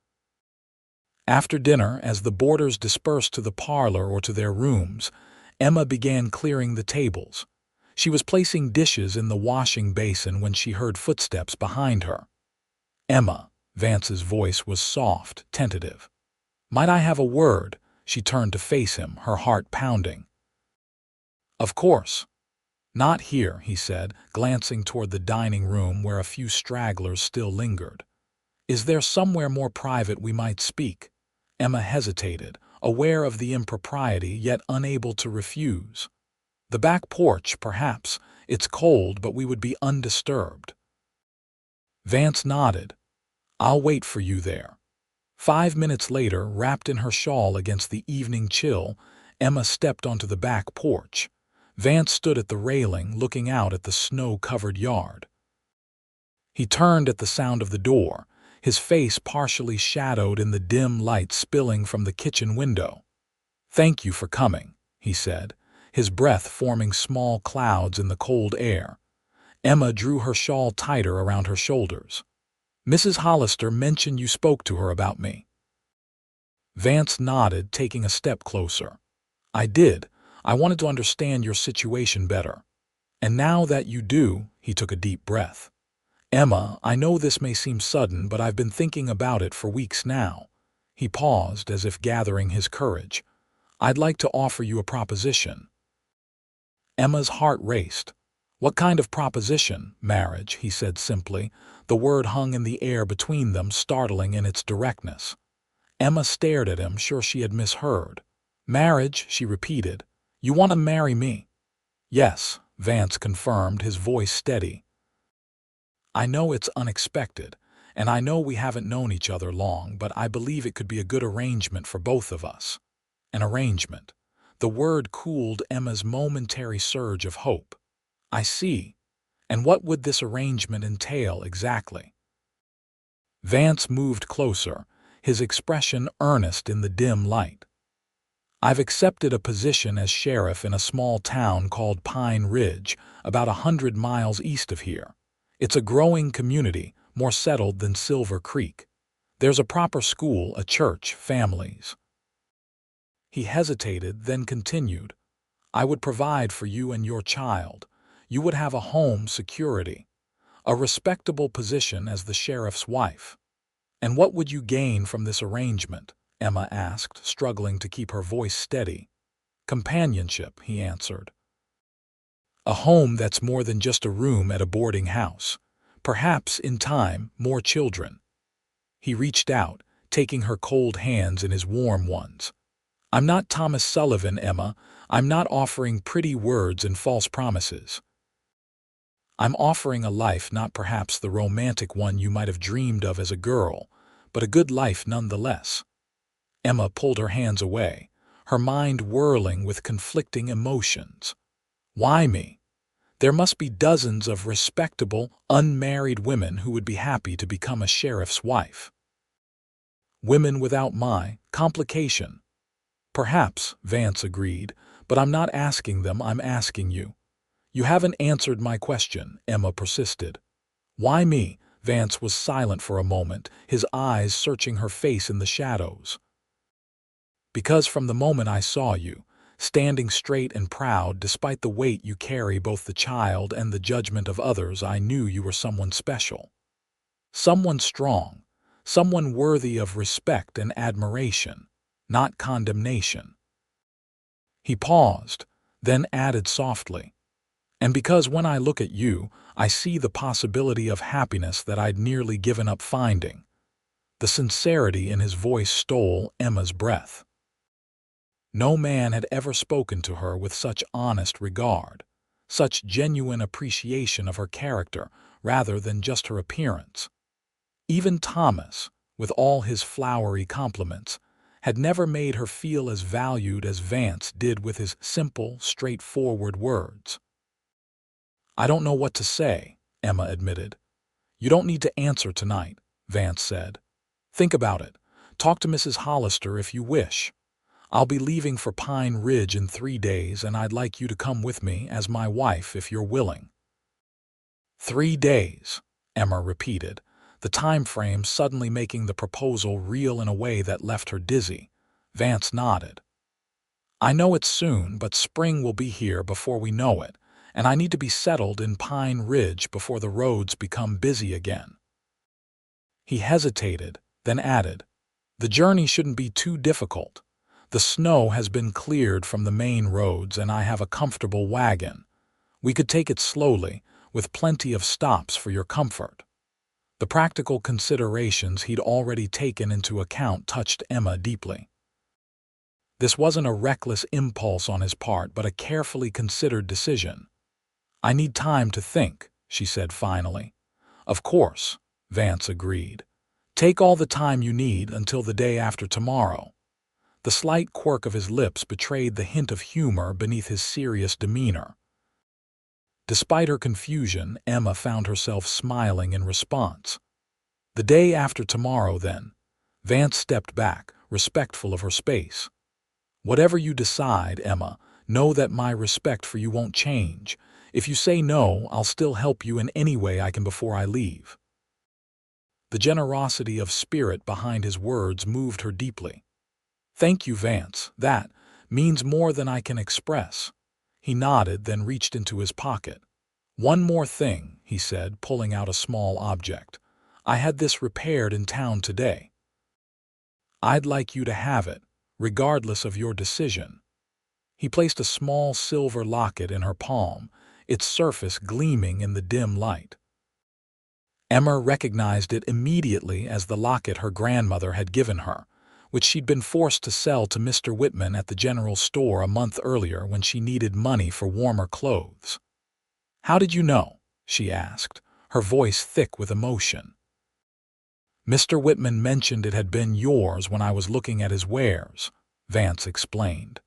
S1: After dinner, as the boarders dispersed to the parlor or to their rooms, Emma began clearing the tables. She was placing dishes in the washing basin when she heard footsteps behind her. "Emma," Vance's voice was soft, tentative. "Might I have a word?" She turned to face him, her heart pounding. "Of course." "Not here," he said, glancing toward the dining room where a few stragglers still lingered. "Is there somewhere more private we might speak?" Emma hesitated, aware of the impropriety yet unable to refuse. "The back porch, perhaps. It's cold, but we would be undisturbed." Vance nodded. "I'll wait for you there." 5 minutes later, wrapped in her shawl against the evening chill, Emma stepped onto the back porch. Vance stood at the railing, looking out at the snow-covered yard. He turned at the sound of the door, his face partially shadowed in the dim light spilling from the kitchen window. "Thank you for coming," he said, his breath forming small clouds in the cold air. Emma drew her shawl tighter around her shoulders. "Mrs. Hollister mentioned you spoke to her about me." Vance nodded, taking a step closer. "I did. I wanted to understand your situation better. And now that you do," he took a deep breath. "Emma, I know this may seem sudden, but I've been thinking about it for weeks now." He paused as if gathering his courage. "I'd like to offer you a proposition." Emma's heart raced. "What kind of proposition?" "Marriage," he said simply. The word hung in the air between them, startling in its directness. Emma stared at him, sure she had misheard. "Marriage," she repeated. "You want to marry me?" "Yes," Vance confirmed, his voice steady. "I know it's unexpected, and I know we haven't known each other long, but I believe it could be a good arrangement for both of us." An arrangement. The word cooled Emma's momentary surge of hope. "I see. And what would this arrangement entail exactly?" Vance moved closer, his expression earnest in the dim light. "I've accepted a position as sheriff in a small town called Pine Ridge, about 100 miles east of here. It's a growing community, more settled than Silver Creek. There's a proper school, a church, families." He hesitated, then continued. "I would provide for you and your child. You would have a home, security, a respectable position as the sheriff's wife." "And what would you gain from this arrangement?" Emma asked, struggling to keep her voice steady. "Companionship," he answered. "A home that's more than just a room at a boarding house. Perhaps, in time, more children." He reached out, taking her cold hands in his warm ones. "I'm not Thomas Sullivan, Emma. I'm not offering pretty words and false promises. I'm offering a life, not perhaps the romantic one you might have dreamed of as a girl, but a good life nonetheless." Emma pulled her hands away, her mind whirling with conflicting emotions. "Why me? There must be dozens of respectable, unmarried women who would be happy to become a sheriff's wife. Women without my complication." "Perhaps," Vance agreed, "but I'm not asking them, I'm asking you." "You haven't answered my question," Emma persisted. "Why me?" Vance was silent for a moment, his eyes searching her face in the shadows. "Because from the moment I saw you, standing straight and proud despite the weight you carry, both the child and the judgment of others, I knew you were someone special. Someone strong, someone worthy of respect and admiration, not condemnation." He paused, then added softly, "And because when I look at you, I see the possibility of happiness that I'd nearly given up finding." The sincerity in his voice stole Emma's breath. No man had ever spoken to her with such honest regard, such genuine appreciation of her character rather than just her appearance. Even Thomas, with all his flowery compliments, had never made her feel as valued as Vance did with his simple, straightforward words. "I don't know what to say," Emma admitted. "You don't need to answer tonight," Vance said. "Think about it. Talk to Mrs. Hollister if you wish. I'll be leaving for Pine Ridge in 3 days, and I'd like you to come with me as my wife if you're willing." 3 days, Emma repeated, the time frame suddenly making the proposal real in a way that left her dizzy. Vance nodded. "I know it's soon, but spring will be here before we know it, and I need to be settled in Pine Ridge before the roads become busy again." He hesitated, then added, "The journey shouldn't be too difficult. The snow has been cleared from the main roads and I have a comfortable wagon. We could take it slowly, with plenty of stops for your comfort." The practical considerations he'd already taken into account touched Emma deeply. This wasn't a reckless impulse on his part, but a carefully considered decision. "I need time to think," she said finally. "Of course," Vance agreed. "Take all the time you need until the day after tomorrow." The slight quirk of his lips betrayed the hint of humor beneath his serious demeanor. Despite her confusion, Emma found herself smiling in response. "The day after tomorrow, then." Vance stepped back, respectful of her space. "Whatever you decide, Emma, know that my respect for you won't change. If you say no, I'll still help you in any way I can before I leave." The generosity of spirit behind his words moved her deeply. "Thank you, Vance. That means more than I can express." He nodded, then reached into his pocket. "One more thing," he said, pulling out a small object. "I had this repaired in town today. I'd like you to have it, regardless of your decision." He placed a small silver locket in her palm, its surface gleaming in the dim light. Emma recognized it immediately as the locket her grandmother had given her, which she'd been forced to sell to Mr. Whitman at the general store a month earlier when she needed money for warmer clothes. "How did you know?" she asked, her voice thick with emotion. "Mr. Whitman mentioned it had been yours when I was looking at his wares," Vance explained.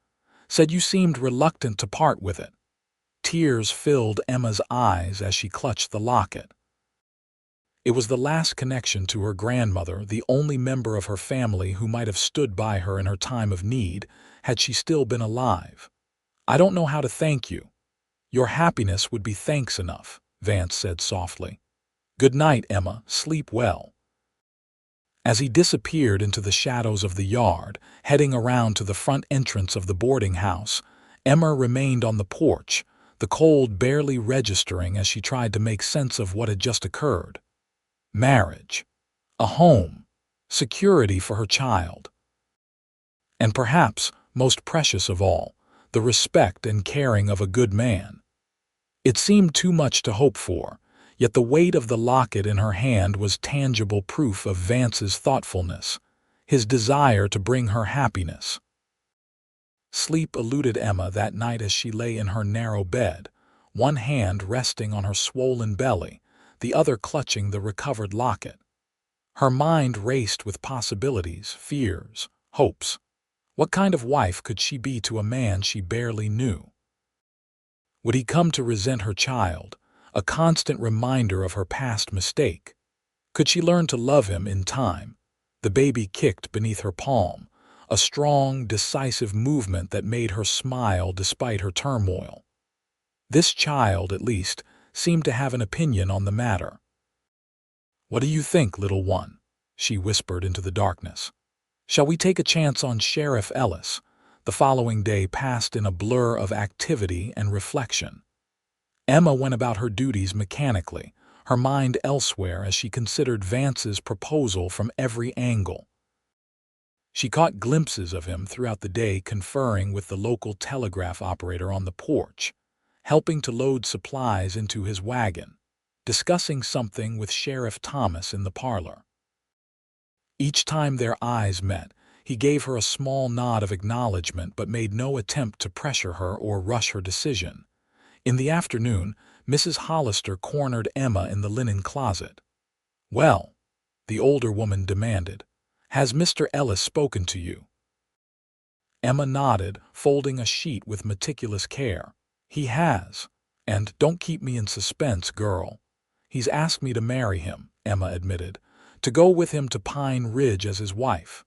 S1: "Said you seemed reluctant to part with it." Tears filled Emma's eyes as she clutched the locket. It was the last connection to her grandmother, the only member of her family who might have stood by her in her time of need, had she still been alive. "I don't know how to thank you." "Your happiness would be thanks enough," Vance said softly. "Good night, Emma. Sleep well." As he disappeared into the shadows of the yard, heading around to the front entrance of the boarding house, Emma remained on the porch, the cold barely registering as she tried to make sense of what had just occurred. Marriage, a home, security for her child, and perhaps, most precious of all, the respect and caring of a good man. It seemed too much to hope for, yet the weight of the locket in her hand was tangible proof of Vance's thoughtfulness, his desire to bring her happiness. Sleep eluded Emma that night as she lay in her narrow bed, one hand resting on her swollen belly, the other clutching the recovered locket. Her mind raced with possibilities, fears, hopes. What kind of wife could she be to a man she barely knew? Would he come to resent her child, a constant reminder of her past mistake? Could she learn to love him in time? The baby kicked beneath her palm, a strong, decisive movement that made her smile despite her turmoil. This child, at least, seemed to have an opinion on the matter. "What do you think, little one?" she whispered into the darkness. "Shall we take a chance on Sheriff Ellis?" The following day passed in a blur of activity and reflection. Emma went about her duties mechanically, her mind elsewhere as she considered Vance's proposal from every angle. She caught glimpses of him throughout the day conferring with the local telegraph operator on the porch, helping to load supplies into his wagon, discussing something with Sheriff Thomas in the parlor. Each time their eyes met, he gave her a small nod of acknowledgement but made no attempt to pressure her or rush her decision. In the afternoon, Mrs. Hollister cornered Emma in the linen closet. "Well," the older woman demanded, "has Mr. Ellis spoken to you?" Emma nodded, folding a sheet with meticulous care. "He has. And don't keep me in suspense, girl. He's asked me to marry him," Emma admitted, "to go with him to Pine Ridge as his wife."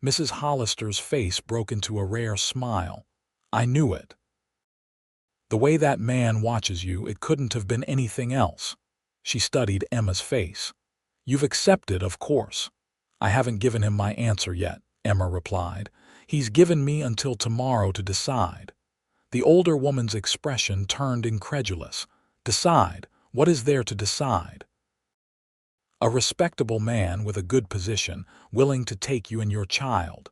S1: Mrs. Hollister's face broke into a rare smile. "I knew it. The way that man watches you, it couldn't have been anything else." She studied Emma's face. "You've accepted, of course." "I haven't given him my answer yet," Emma replied. "He's given me until tomorrow to decide." The older woman's expression turned incredulous. "Decide? What is there to decide?" "A respectable man with a good position, willing to take you and your child.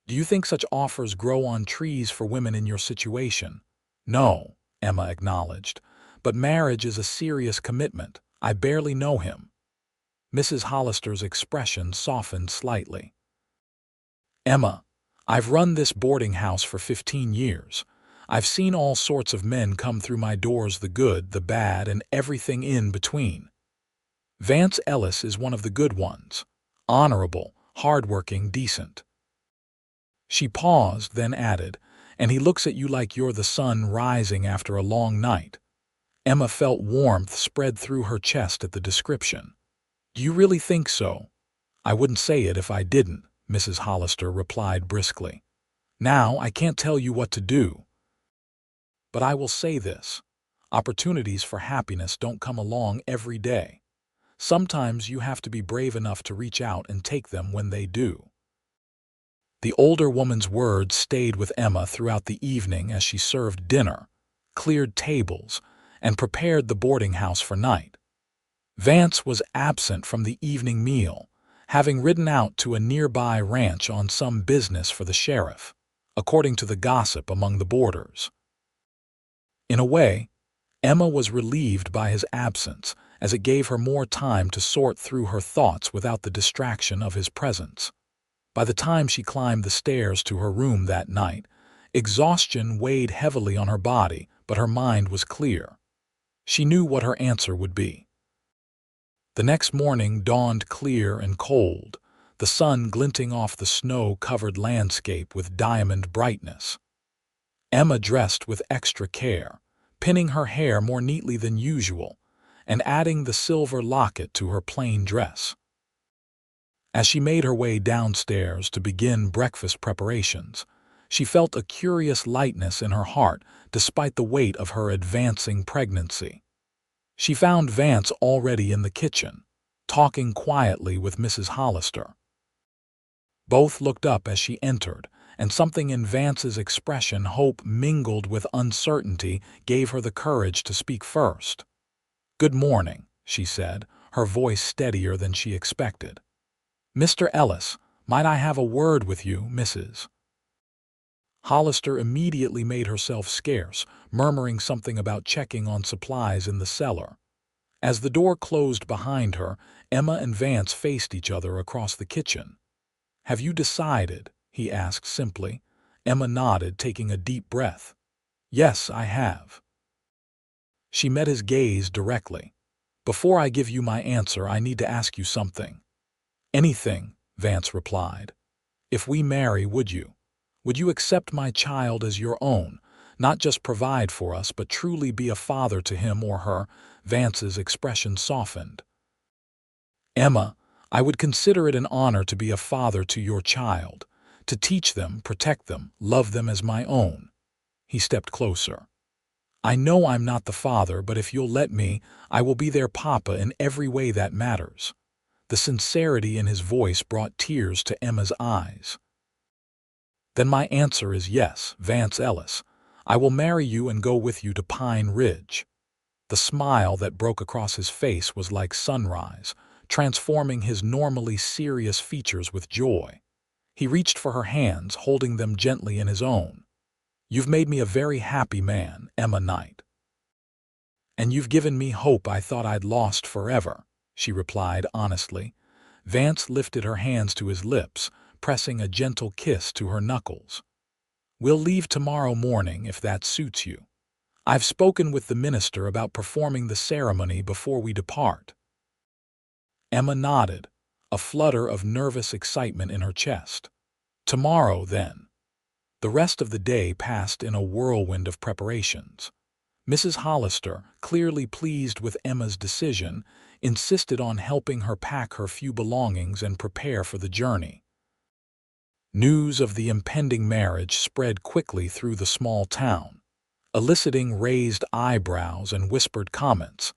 S1: Do you think such offers grow on trees for women in your situation?" "No," Emma acknowledged, "but marriage is a serious commitment. I barely know him." Mrs. Hollister's expression softened slightly. "Emma, I've run this boarding house for 15 years. I've seen all sorts of men come through my doors, the good, the bad, and everything in between. Vance Ellis is one of the good ones. Honorable, hardworking, decent." She paused, then added, "And he looks at you like you're the sun rising after a long night." Emma felt warmth spread through her chest at the description. "Do you really think so?" "I wouldn't say it if I didn't," Mrs. Hollister replied briskly. "Now, I can't tell you what to do. But I will say this. Opportunities for happiness don't come along every day. Sometimes you have to be brave enough to reach out and take them when they do." The older woman's words stayed with Emma throughout the evening as she served dinner, cleared tables, and prepared the boarding house for night. Vance was absent from the evening meal, having ridden out to a nearby ranch on some business for the sheriff, according to the gossip among the boarders. In a way, Emma was relieved by his absence, as it gave her more time to sort through her thoughts without the distraction of his presence. By the time she climbed the stairs to her room that night, exhaustion weighed heavily on her body, but her mind was clear. She knew what her answer would be. The next morning dawned clear and cold, the sun glinting off the snow-covered landscape with diamond brightness. Emma dressed with extra care, pinning her hair more neatly than usual, and adding the silver locket to her plain dress. As she made her way downstairs to begin breakfast preparations, she felt a curious lightness in her heart despite the weight of her advancing pregnancy. She found Vance already in the kitchen, talking quietly with Mrs. Hollister. Both looked up as she entered, and something in Vance's expression, hope mingled with uncertainty, gave her the courage to speak first. "Good morning," she said, her voice steadier than she expected. "Mr. Ellis, might I have a word with you, Mrs.?" Hollister immediately made herself scarce, murmuring something about checking on supplies in the cellar. As the door closed behind her, Emma and Vance faced each other across the kitchen. "Have you decided?" he asked simply. Emma nodded, taking a deep breath. "Yes, I have." She met his gaze directly. "Before I give you my answer, I need to ask you something." "Anything," Vance replied. "If we marry, would you? Would you accept my child as your own, not just provide for us, but truly be a father to him or her?" Vance's expression softened. "Emma, I would consider it an honor to be a father to your child, to teach them, protect them, love them as my own." He stepped closer. "I know I'm not the father, but if you'll let me, I will be their papa in every way that matters." The sincerity in his voice brought tears to Emma's eyes. "Then my answer is yes, Vance Ellis. I will marry you and go with you to Pine Ridge." The smile that broke across his face was like sunrise, transforming his normally serious features with joy. He reached for her hands, holding them gently in his own. "You've made me a very happy man, Emma Knight." "And you've given me hope I thought I'd lost forever," she replied honestly. Vance lifted her hands to his lips, pressing a gentle kiss to her knuckles. "We'll leave tomorrow morning if that suits you. I've spoken with the minister about performing the ceremony before we depart." Emma nodded, a flutter of nervous excitement in her chest. "Tomorrow, then." The rest of the day passed in a whirlwind of preparations. Mrs. Hollister, clearly pleased with Emma's decision, insisted on helping her pack her few belongings and prepare for the journey. News of the impending marriage spread quickly through the small town, eliciting raised eyebrows and whispered comments,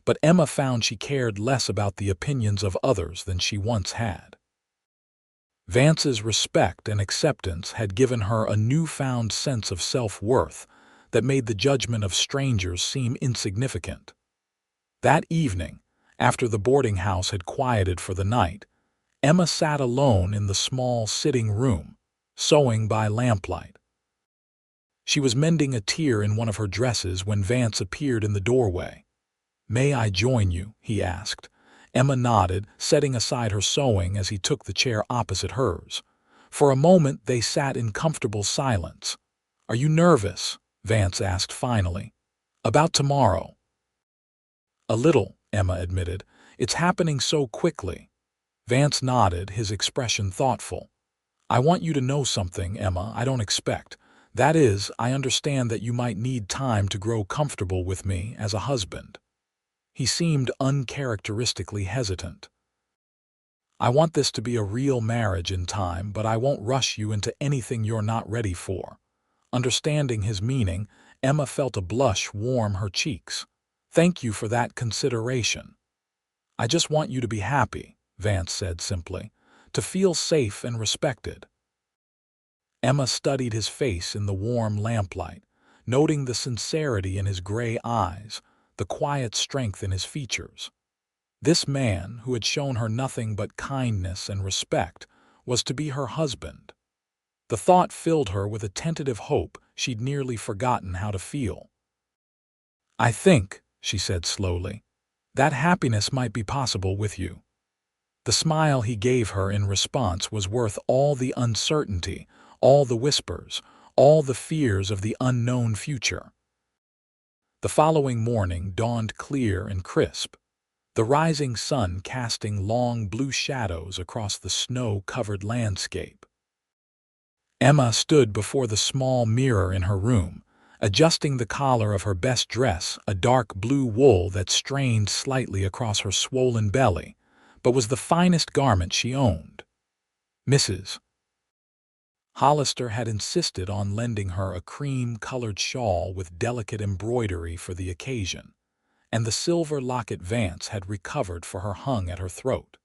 S1: but Emma found she cared less about the opinions of others than she once had. Vance's respect and acceptance had given her a newfound sense of self-worth that made the judgment of strangers seem insignificant. That evening, after the boarding house had quieted for the night, Emma sat alone in the small sitting room, sewing by lamplight. She was mending a tear in one of her dresses when Vance appeared in the doorway. "May I join you?" he asked. Emma nodded, setting aside her sewing as he took the chair opposite hers. For a moment they sat in comfortable silence. "Are you nervous?" Vance asked finally. "About tomorrow?" "A little," Emma admitted. "It's happening so quickly." Vance nodded, his expression thoughtful. "I want you to know something, Emma, I don't expect. That is, I understand that you might need time to grow comfortable with me as a husband." He seemed uncharacteristically hesitant. "I want this to be a real marriage in time, but I won't rush you into anything you're not ready for." Understanding his meaning, Emma felt a blush warm her cheeks. "Thank you for that consideration." "I just want you to be happy," Vance said simply, "to feel safe and respected." Emma studied his face in the warm lamplight, noting the sincerity in his gray eyes, the quiet strength in his features. This man, who had shown her nothing but kindness and respect, was to be her husband. The thought filled her with a tentative hope she'd nearly forgotten how to feel. "I think," she said slowly, "that happiness might be possible with you." The smile he gave her in response was worth all the uncertainty, all the whispers, all the fears of the unknown future. The following morning dawned clear and crisp, the rising sun casting long blue shadows across the snow-covered landscape. Emma stood before the small mirror in her room, adjusting the collar of her best dress, a dark blue wool that strained slightly across her swollen belly, but was the finest garment she owned. Mrs. Hollister had insisted on lending her a cream-colored shawl with delicate embroidery for the occasion, and the silver locket Vance had recovered for her hung at her throat.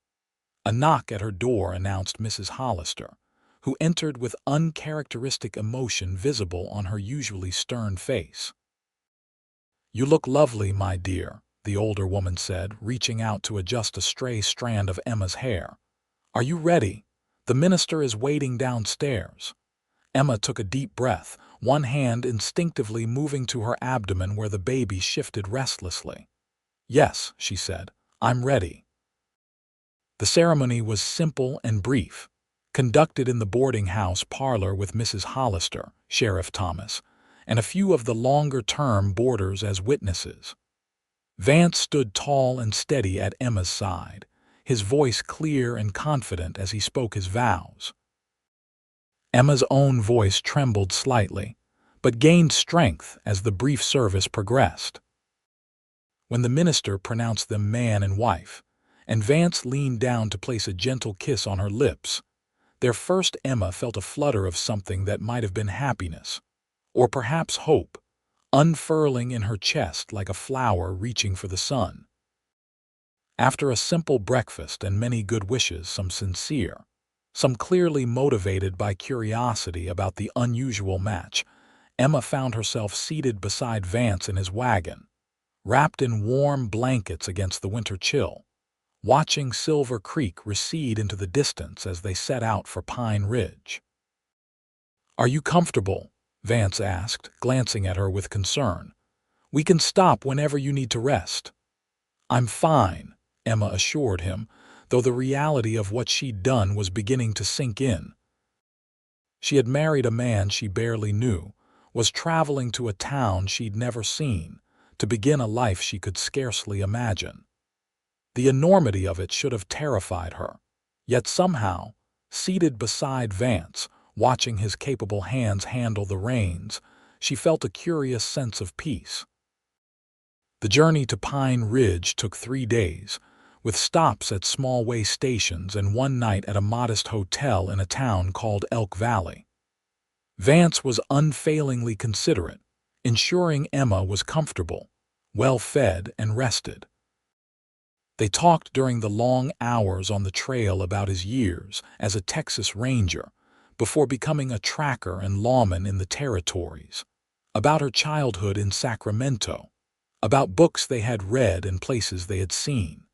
S1: A knock at her door announced Mrs. Hollister, who entered with uncharacteristic emotion visible on her usually stern face. "You look lovely, my dear," the older woman said, reaching out to adjust a stray strand of Emma's hair. "Are you ready? The minister is waiting downstairs." Emma took a deep breath, one hand instinctively moving to her abdomen where the baby shifted restlessly. "Yes," she said, "I'm ready." The ceremony was simple and brief, conducted in the boarding house parlor with Mrs. Hollister, Sheriff Thomas, and a few of the longer-term boarders as witnesses. Vance stood tall and steady at Emma's side, his voice clear and confident as he spoke his vows. Emma's own voice trembled slightly, but gained strength as the brief service progressed. When the minister pronounced them man and wife, and Vance leaned down to place a gentle kiss on her lips, there first Emma felt a flutter of something that might have been happiness, or perhaps hope, unfurling in her chest like a flower reaching for the sun. After a simple breakfast and many good wishes, some sincere, some clearly motivated by curiosity about the unusual match, Emma found herself seated beside Vance in his wagon, wrapped in warm blankets against the winter chill, watching Silver Creek recede into the distance as they set out for Pine Ridge. "Are you comfortable?" Vance asked, glancing at her with concern. "We can stop whenever you need to rest." "I'm fine," Emma assured him, though the reality of what she'd done was beginning to sink in. She had married a man she barely knew, was traveling to a town she'd never seen, to begin a life she could scarcely imagine. The enormity of it should have terrified her, yet somehow, seated beside Vance, watching his capable hands handle the reins, she felt a curious sense of peace. The journey to Pine Ridge took 3 days, with stops at small way stations and one night at a modest hotel in a town called Elk Valley. Vance was unfailingly considerate, ensuring Emma was comfortable, well-fed and rested. They talked during the long hours on the trail about his years as a Texas Ranger, before becoming a tracker and lawman in the territories, about her childhood in Sacramento, about books they had read and places they had seen.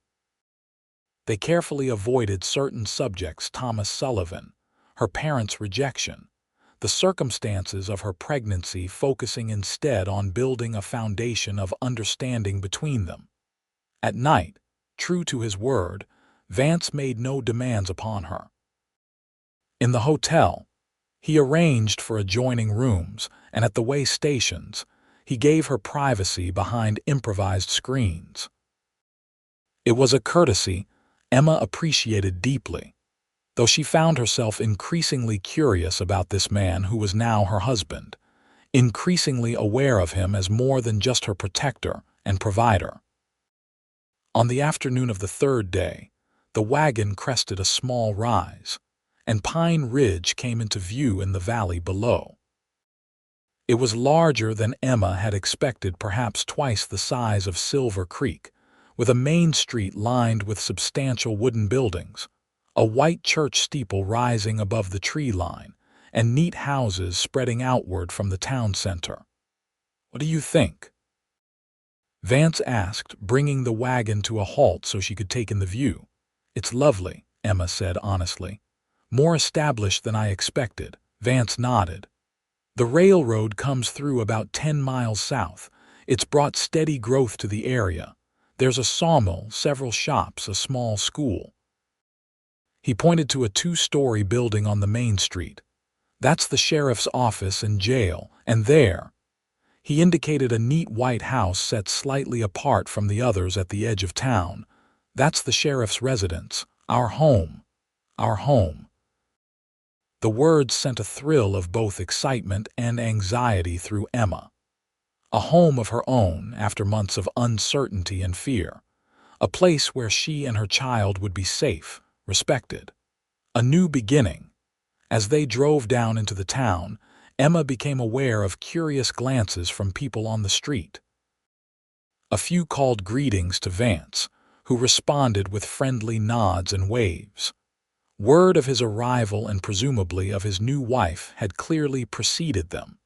S1: They carefully avoided certain subjects: Thomas Sullivan, her parents' rejection, the circumstances of her pregnancy, focusing instead on building a foundation of understanding between them. At night, true to his word, Vance made no demands upon her. In the hotel, he arranged for adjoining rooms, and at the way stations, he gave her privacy behind improvised screens. It was a courtesy Emma appreciated deeply, though she found herself increasingly curious about this man who was now her husband, increasingly aware of him as more than just her protector and provider. On the afternoon of the 3rd day, the wagon crested a small rise, and Pine Ridge came into view in the valley below. It was larger than Emma had expected, perhaps twice the size of Silver Creek, with a main street lined with substantial wooden buildings, a white church steeple rising above the tree line, and neat houses spreading outward from the town center. "What do you think?" Vance asked, bringing the wagon to a halt so she could take in the view. "It's lovely," Emma said honestly. "More established than I expected." Vance nodded. "The railroad comes through about 10 miles south. It's brought steady growth to the area. There's a sawmill, several shops, a small school." He pointed to a two-story building on the main street. "That's the sheriff's office and jail, and there." He indicated a neat white house set slightly apart from the others at the edge of town. "That's the sheriff's residence, our home, our home." The words sent a thrill of both excitement and anxiety through Emma. A home of her own after months of uncertainty and fear. A place where she and her child would be safe, respected. A new beginning. As they drove down into the town, Emma became aware of curious glances from people on the street. A few called greetings to Vance, who responded with friendly nods and waves. Word of his arrival and presumably of his new wife had clearly preceded them.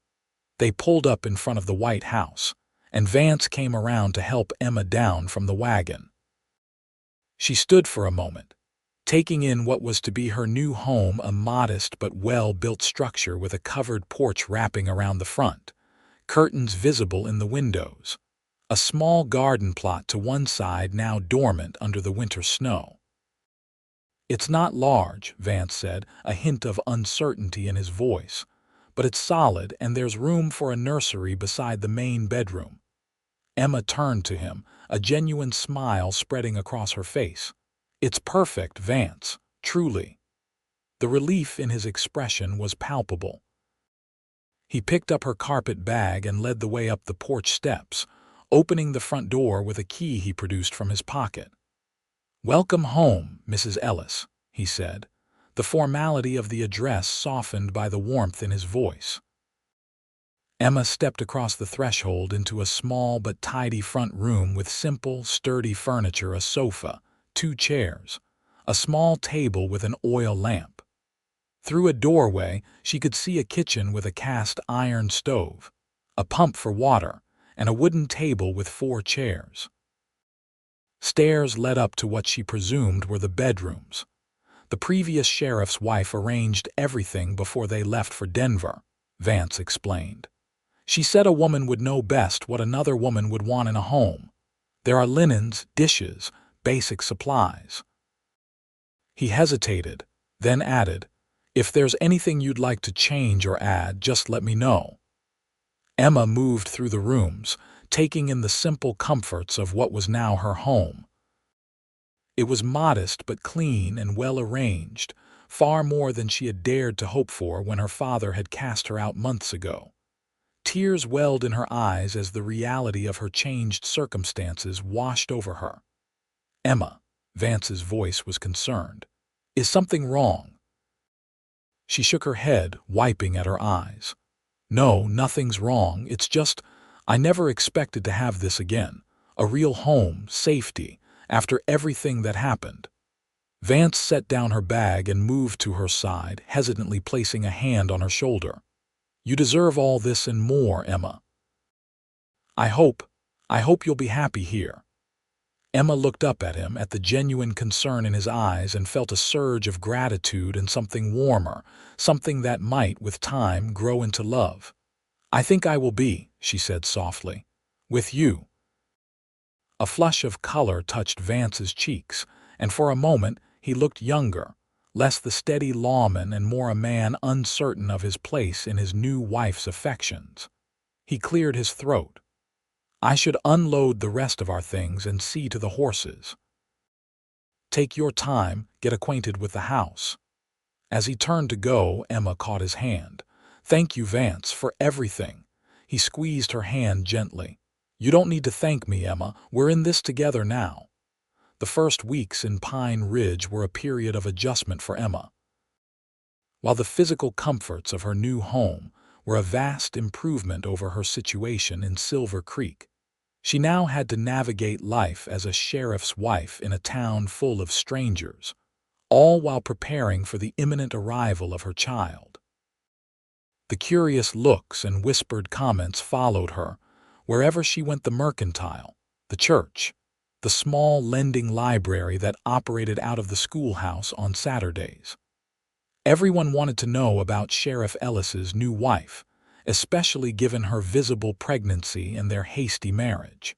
S1: They pulled up in front of the White House, and Vance came around to help Emma down from the wagon. She stood for a moment, taking in what was to be her new home, a modest but well-built structure with a covered porch wrapping around the front, curtains visible in the windows, a small garden plot to one side now dormant under the winter snow. "It's not large," Vance said, a hint of uncertainty in his voice, "but it's solid and there's room for a nursery beside the main bedroom." Emma turned to him, a genuine smile spreading across her face. "It's perfect, Vance, truly." The relief in his expression was palpable. He picked up her carpet bag and led the way up the porch steps, opening the front door with a key he produced from his pocket. "Welcome home, Mrs. Ellis," he said, the formality of the address softened by the warmth in his voice. Emma stepped across the threshold into a small but tidy front room with simple, sturdy furniture, a sofa, 2 chairs, a small table with an oil lamp. Through a doorway, she could see a kitchen with a cast iron stove, a pump for water, and a wooden table with 4 chairs. Stairs led up to what she presumed were the bedrooms. The previous sheriff's wife arranged everything before they left for Denver, Vance explained. "She said a woman would know best what another woman would want in a home. There are linens, dishes, basic supplies." He hesitated, then added, "If there's anything you'd like to change or add, just let me know." Emma moved through the rooms, taking in the simple comforts of what was now her home. It was modest but clean and well arranged, far more than she had dared to hope for when her father had cast her out months ago. Tears welled in her eyes as the reality of her changed circumstances washed over her. "Emma," Vance's voice was concerned, "is something wrong?" She shook her head, wiping at her eyes. "No, nothing's wrong. It's just, I never expected to have this again. A real home, safety, after everything that happened." Vance set down her bag and moved to her side, hesitantly placing a hand on her shoulder. "You deserve all this and more, Emma. I hope you'll be happy here." Emma looked up at him, at the genuine concern in his eyes, and felt a surge of gratitude and something warmer, something that might, with time, grow into love. "I think I will be," she said softly, "with you." A flush of color touched Vance's cheeks, and for a moment he looked younger, less the steady lawman and more a man uncertain of his place in his new wife's affections. He cleared his throat. "I should unload the rest of our things and see to the horses. Take your time, get acquainted with the house." As he turned to go, Emma caught his hand. "Thank you, Vance, for everything." He squeezed her hand gently. "You don't need to thank me, Emma. We're in this together now." The first weeks in Pine Ridge were a period of adjustment for Emma. While the physical comforts of her new home were a vast improvement over her situation in Silver Creek, she now had to navigate life as a sheriff's wife in a town full of strangers, all while preparing for the imminent arrival of her child. The curious looks and whispered comments followed her wherever she went: the mercantile, the church, the small lending library that operated out of the schoolhouse on Saturdays. Everyone wanted to know about Sheriff Ellis's new wife, especially given her visible pregnancy and their hasty marriage.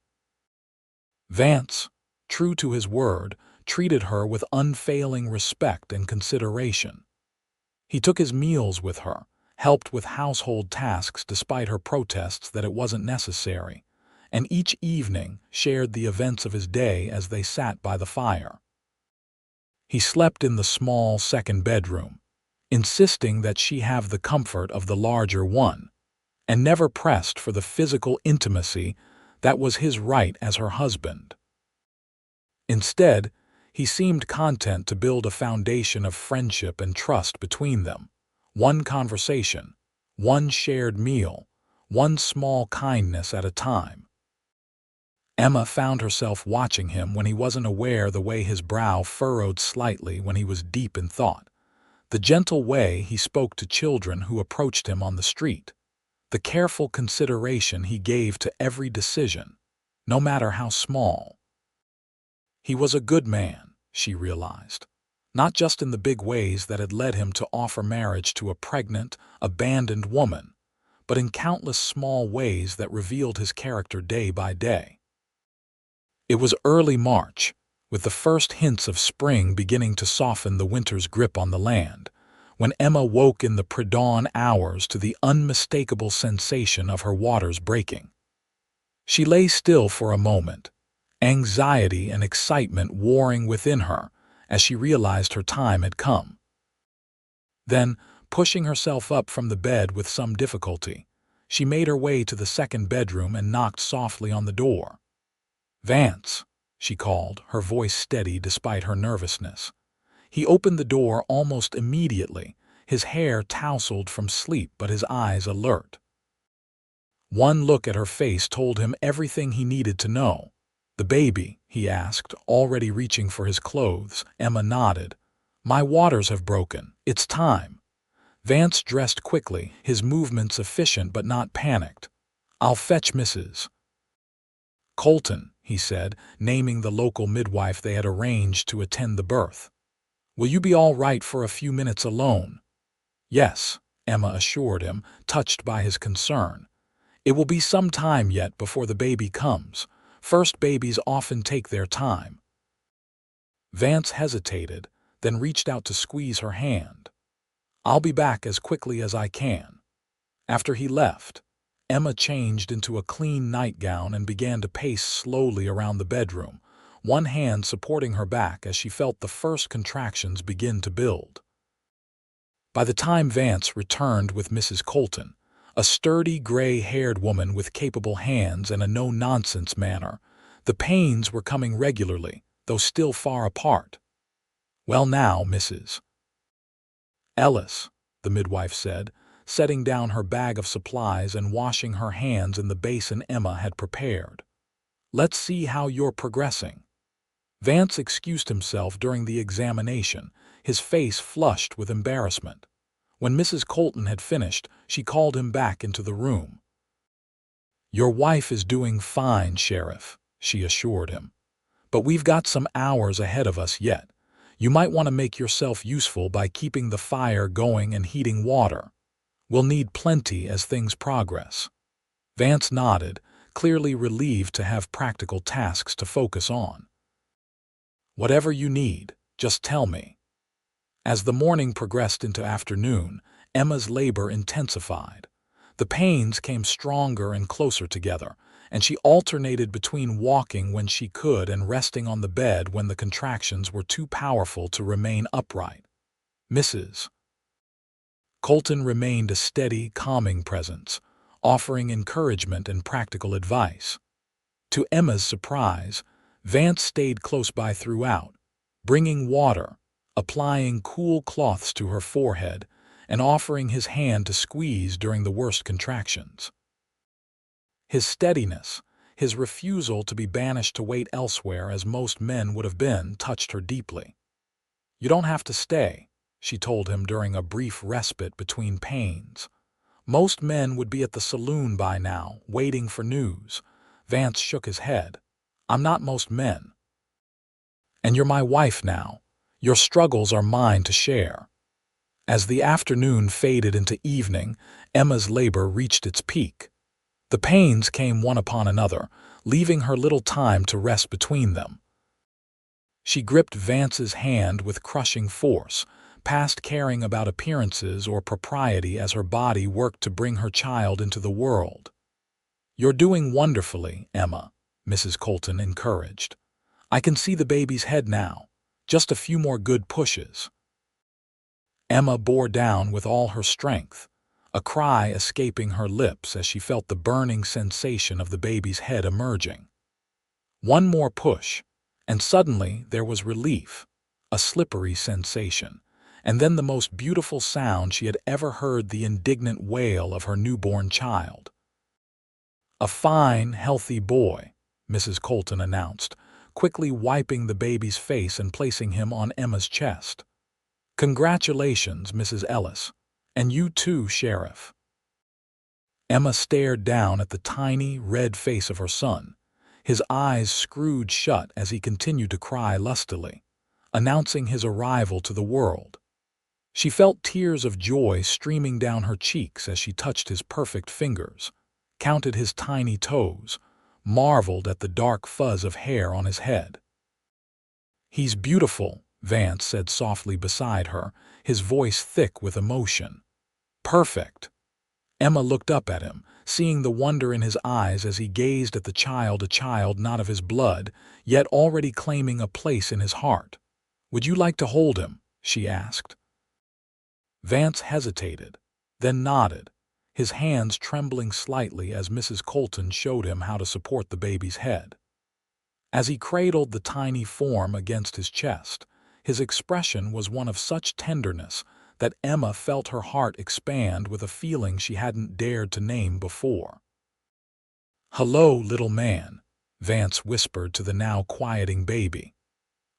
S1: Vance, true to his word, treated her with unfailing respect and consideration. He took his meals with her, helped with household tasks despite her protests that it wasn't necessary, and each evening shared the events of his day as they sat by the fire. He slept in the small second bedroom, insisting that she have the comfort of the larger one, and never pressed for the physical intimacy that was his right as her husband. Instead, he seemed content to build a foundation of friendship and trust between them. One conversation, one shared meal, one small kindness at a time. Emma found herself watching him when he wasn't aware, the way his brow furrowed slightly when he was deep in thought, the gentle way he spoke to children who approached him on the street, the careful consideration he gave to every decision, no matter how small. He was a good man, she realized, not just in the big ways that had led him to offer marriage to a pregnant, abandoned woman, but in countless small ways that revealed his character day by day. It was early March, with the first hints of spring beginning to soften the winter's grip on the land, when Emma woke in the pre-dawn hours to the unmistakable sensation of her waters breaking. She lay still for a moment, anxiety and excitement warring within her as she realized her time had come. Then, pushing herself up from the bed with some difficulty, she made her way to the second bedroom and knocked softly on the door. "Vance," she called, her voice steady despite her nervousness. He opened the door almost immediately, his hair tousled from sleep but his eyes alert. One look at her face told him everything he needed to know. "The baby?" he asked, already reaching for his clothes. Emma nodded. "My waters have broken. It's time." Vance dressed quickly, his movements efficient but not panicked. "I'll fetch Mrs. Colton," he said, naming the local midwife they had arranged to attend the birth. "Will you be all right for a few minutes alone?" "Yes," Emma assured him, touched by his concern. "It will be some time yet before the baby comes. First babies often take their time." Vance hesitated, then reached out to squeeze her hand. "I'll be back as quickly as I can." After he left, Emma changed into a clean nightgown and began to pace slowly around the bedroom, one hand supporting her back as she felt the first contractions begin to build. By the time Vance returned with Mrs. Colton, a sturdy, gray-haired woman with capable hands and a no-nonsense manner, the pains were coming regularly, though still far apart. "Well now, Mrs. Ellis," the midwife said, setting down her bag of supplies and washing her hands in the basin Emma had prepared. "Let's see how you're progressing." Vance excused himself during the examination, his face flushed with embarrassment. When Mrs. Colton had finished, she called him back into the room. "Your wife is doing fine, Sheriff," she assured him. "But we've got some hours ahead of us yet. You might want to make yourself useful by keeping the fire going and heating water. We'll need plenty as things progress." Vance nodded, clearly relieved to have practical tasks to focus on. "Whatever you need, just tell me." As the morning progressed into afternoon, Emma's labor intensified. The pains came stronger and closer together, and she alternated between walking when she could and resting on the bed when the contractions were too powerful to remain upright. Mrs. Colton remained a steady, calming presence, offering encouragement and practical advice. To Emma's surprise, Vance stayed close by throughout, bringing water, applying cool cloths to her forehead, and offering his hand to squeeze during the worst contractions. His steadiness, his refusal to be banished to wait elsewhere as most men would have been, touched her deeply. "You don't have to stay," she told him during a brief respite between pains. "Most men would be at the saloon by now, waiting for news." Vance shook his head. "I'm not most men. And you're my wife now. Your struggles are mine to share." As the afternoon faded into evening, Emma's labor reached its peak. The pains came one upon another, leaving her little time to rest between them. She gripped Vance's hand with crushing force, past caring about appearances or propriety as her body worked to bring her child into the world. "You're doing wonderfully, Emma," Mrs. Colton encouraged. "I can see the baby's head now. Just a few more good pushes." Emma bore down with all her strength, a cry escaping her lips as she felt the burning sensation of the baby's head emerging. One more push, and suddenly there was relief, a slippery sensation, and then the most beautiful sound she had ever heard, the indignant wail of her newborn child. "A fine, healthy boy," Mrs. Colton announced, quickly wiping the baby's face and placing him on Emma's chest. "Congratulations, Mrs. Ellis. And you too, Sheriff." Emma stared down at the tiny, red face of her son, his eyes screwed shut as he continued to cry lustily, announcing his arrival to the world. She felt tears of joy streaming down her cheeks as she touched his perfect fingers, counted his tiny toes, marveled at the dark fuzz of hair on his head. "He's beautiful," Vance said softly beside her, his voice thick with emotion. "Perfect." Emma looked up at him, seeing the wonder in his eyes as he gazed at the child, a child not of his blood, yet already claiming a place in his heart. "Would you like to hold him?" she asked. Vance hesitated, then nodded, his hands trembling slightly as Mrs. Colton showed him how to support the baby's head. As he cradled the tiny form against his chest, his expression was one of such tenderness that Emma felt her heart expand with a feeling she hadn't dared to name before. "Hello, little man," Vance whispered to the now quieting baby.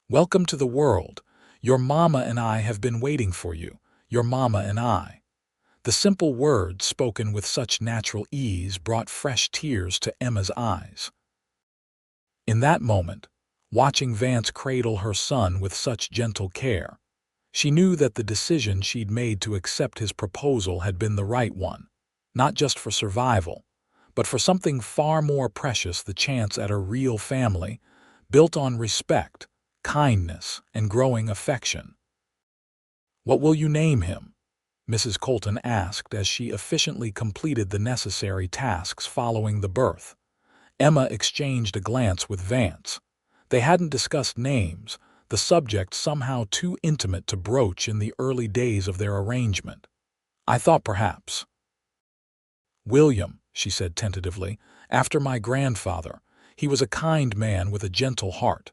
S1: "Welcome to the world. Your mama and I have been waiting for you, your mama and I." The simple words, spoken with such natural ease, brought fresh tears to Emma's eyes. In that moment, watching Vance cradle her son with such gentle care, she knew that the decision she'd made to accept his proposal had been the right one, not just for survival, but for something far more precious, the chance at a real family, built on respect, kindness, and growing affection. "What will you name him?" Mrs. Colton asked as she efficiently completed the necessary tasks following the birth. Emma exchanged a glance with Vance. They hadn't discussed names, the subject somehow too intimate to broach in the early days of their arrangement. "I thought perhaps." "William," she said tentatively, "after my grandfather. He was a kind man with a gentle heart."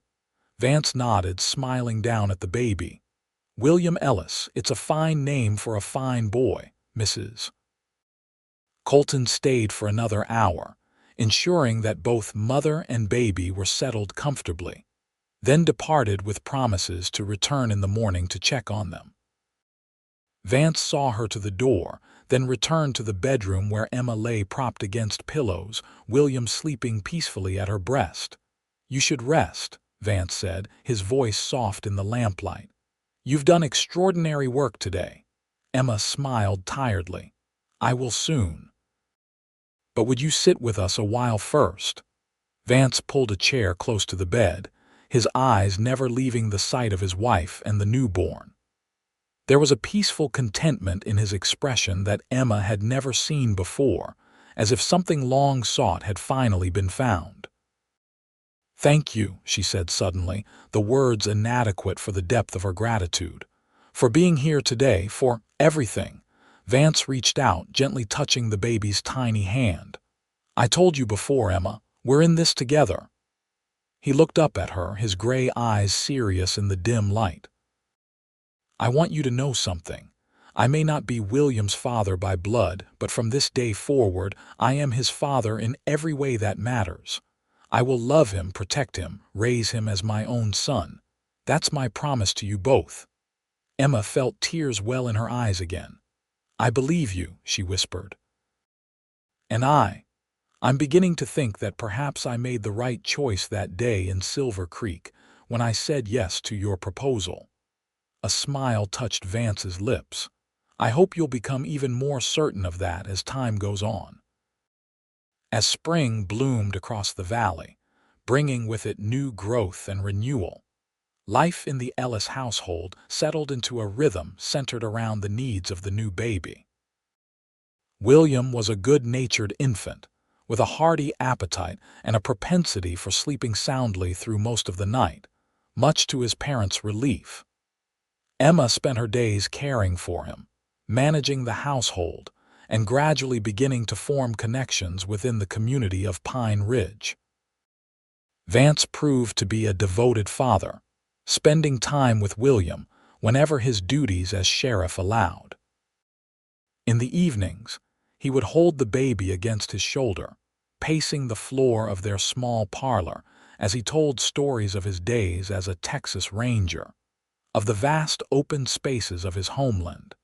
S1: Vance nodded, smiling down at the baby. "William Ellis, it's a fine name for a fine boy, Mrs." Colton stayed for another hour, ensuring that both mother and baby were settled comfortably, then departed with promises to return in the morning to check on them. Vance saw her to the door, then returned to the bedroom where Emma lay propped against pillows, William sleeping peacefully at her breast. "You should rest," Vance said, his voice soft in the lamplight. "You've done extraordinary work today." Emma smiled tiredly. "I will soon." "But would you sit with us a while first?" Vance pulled a chair close to the bed, his eyes never leaving the sight of his wife and the newborn. There was a peaceful contentment in his expression that Emma had never seen before, as if something long sought had finally been found. "Thank you," she said suddenly, the words inadequate for the depth of her gratitude. "For being here today, for everything." Vance reached out, gently touching the baby's tiny hand. "I told you before, Emma, we're in this together." He looked up at her, his gray eyes serious in the dim light. "I want you to know something. I may not be William's father by blood, but from this day forward, I am his father in every way that matters. I will love him, protect him, raise him as my own son. That's my promise to you both." Emma felt tears well in her eyes again. "I believe you," she whispered. "And I'm beginning to think that perhaps I made the right choice that day in Silver Creek when I said yes to your proposal." A smile touched Vance's lips. "I hope you'll become even more certain of that as time goes on." As spring bloomed across the valley, bringing with it new growth and renewal, Life in the Ellis household settled into a rhythm centered around the needs of the new baby. William was a good-natured infant, with a hearty appetite and a propensity for sleeping soundly through most of the night, much to his parents' relief. Emma spent her days caring for him, managing the household, and gradually beginning to form connections within the community of Pine Ridge. Vance proved to be a devoted father, spending time with William whenever his duties as sheriff allowed. In the evenings, he would hold the baby against his shoulder, pacing the floor of their small parlor as he told stories of his days as a Texas Ranger, of the vast open spaces of his homeland,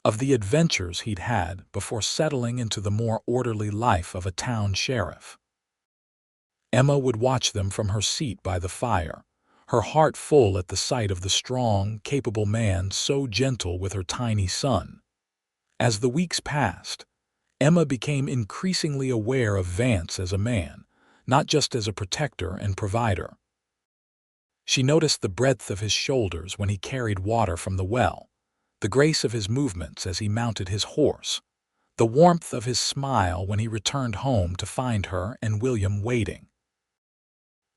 S1: of the adventures he'd had before settling into the more orderly life of a town sheriff. Emma would watch them from her seat by the fire, her heart full at the sight of the strong, capable man so gentle with her tiny son. As the weeks passed, Emma became increasingly aware of Vance as a man, not just as a protector and provider. She noticed the breadth of his shoulders when he carried water from the well, the grace of his movements as he mounted his horse, the warmth of his smile when he returned home to find her and William waiting.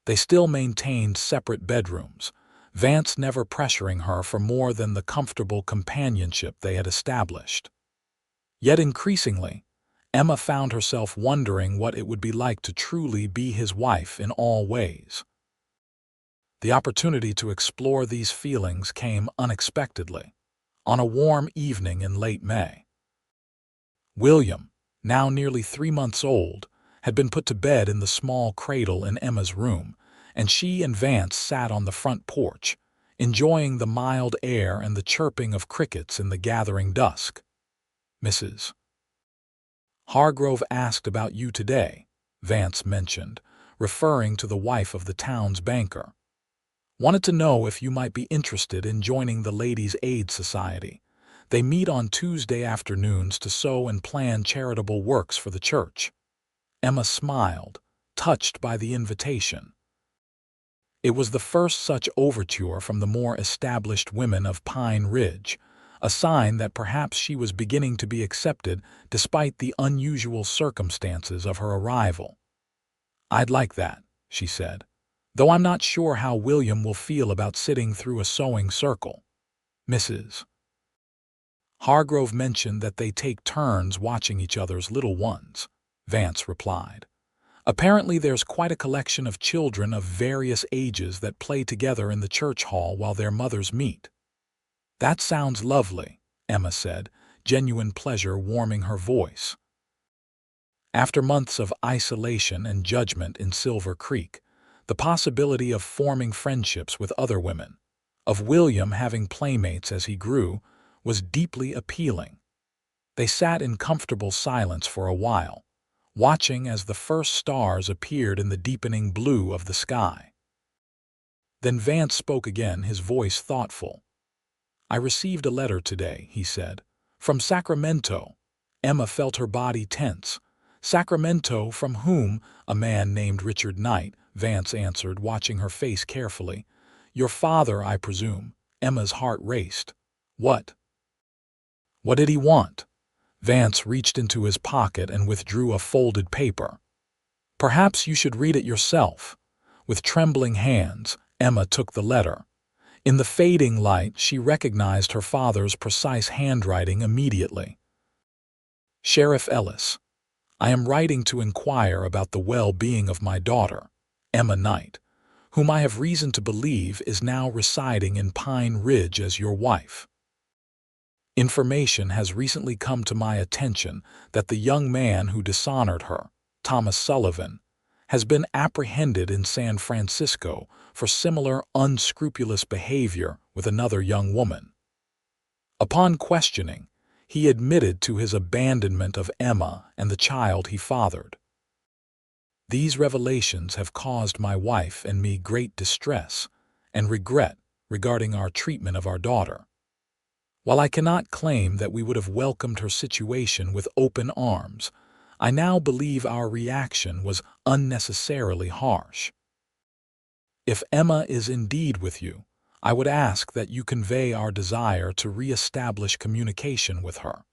S1: They still maintained separate bedrooms, Vance never pressuring her for more than the comfortable companionship they had established. Yet increasingly, Emma found herself wondering what it would be like to truly be his wife in all ways. The opportunity to explore these feelings came unexpectedly, on a warm evening in late May. William, now nearly 3 months old, had been put to bed in the small cradle in Emma's room, and she and Vance sat on the front porch, enjoying the mild air and the chirping of crickets in the gathering dusk. "Mrs. Hargrove asked about you today," Vance mentioned, referring to the wife of the town's banker. "Wanted to know if you might be interested in joining the Ladies' Aid Society. They meet on Tuesday afternoons to sew and plan charitable works for the church." Emma smiled, touched by the invitation. It was the first such overture from the more established women of Pine Ridge, a sign that perhaps she was beginning to be accepted despite the unusual circumstances of her arrival. "I'd like that," she said, "though I'm not sure how William will feel about sitting through a sewing circle." Mrs. Hargrove mentioned that they take turns watching each other's little ones, Vance replied. "Apparently there's quite a collection of children of various ages that play together in the church hall while their mothers meet." "That sounds lovely," Emma said, genuine pleasure warming her voice. After months of isolation and judgment in Silver Creek, the possibility of forming friendships with other women, of William having playmates as he grew, was deeply appealing. They sat in comfortable silence for a while, watching as the first stars appeared in the deepening blue of the sky. Then Vance spoke again, his voice thoughtful. "I received a letter today," he said, "from Sacramento." Emma felt her body tense. "Sacramento, from whom?" "A man named Richard Knight," Vance answered, watching her face carefully. "Your father, I presume." Emma's heart raced. What did he want?" Vance reached into his pocket and withdrew a folded paper. "Perhaps you should read it yourself." With trembling hands, Emma took the letter. In the fading light, she recognized her father's precise handwriting immediately. "Sheriff Ellis, I am writing to inquire about the well-being of my daughter, Emma Knight, whom I have reason to believe is now residing in Pine Ridge as your wife. Information has recently come to my attention that the young man who dishonored her, Thomas Sullivan, has been apprehended in San Francisco for similar unscrupulous behavior with another young woman. Upon questioning, he admitted to his abandonment of Emma and the child he fathered. These revelations have caused my wife and me great distress and regret regarding our treatment of our daughter. While I cannot claim that we would have welcomed her situation with open arms, I now believe our reaction was unnecessarily harsh. If Emma is indeed with you, I would ask that you convey our desire to re-establish communication with her.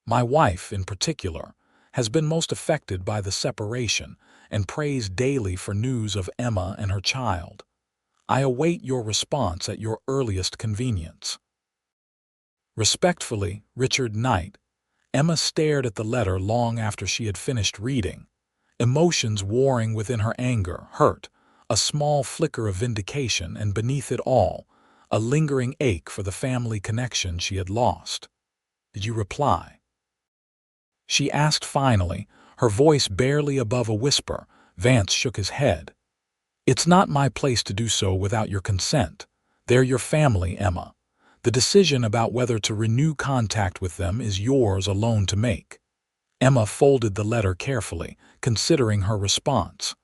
S1: My wife, in particular, has been most affected by the separation and prays daily for news of Emma and her child. I await your response at your earliest convenience. Respectfully, Richard Knight. Emma stared at the letter long after she had finished reading, emotions warring within her: anger, hurt, a small flicker of vindication, and beneath it all, a lingering ache for the family connection she had lost. Did you reply? She asked finally, her voice barely above a whisper. Vance shook his head. It's not my place to do so without your consent. They're your family, Emma. The decision about whether to renew contact with them is yours alone to make. Emma folded the letter carefully, considering her response.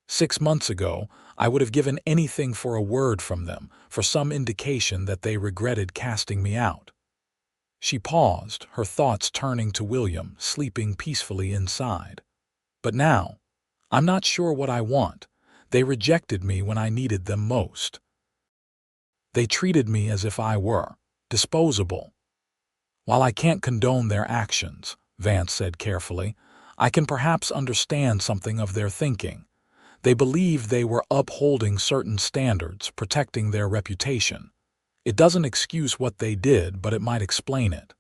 S1: 6 months ago, I would have given anything for a word from them, for some indication that they regretted casting me out. She paused, her thoughts turning to William, sleeping peacefully inside. But now, I'm not sure what I want. They rejected me when I needed them most. They treated me as if I were disposable. While I can't condone their actions, Vance said carefully, I can perhaps understand something of their thinking. They believed they were upholding certain standards, protecting their reputation. It doesn't excuse what they did, but it might explain it.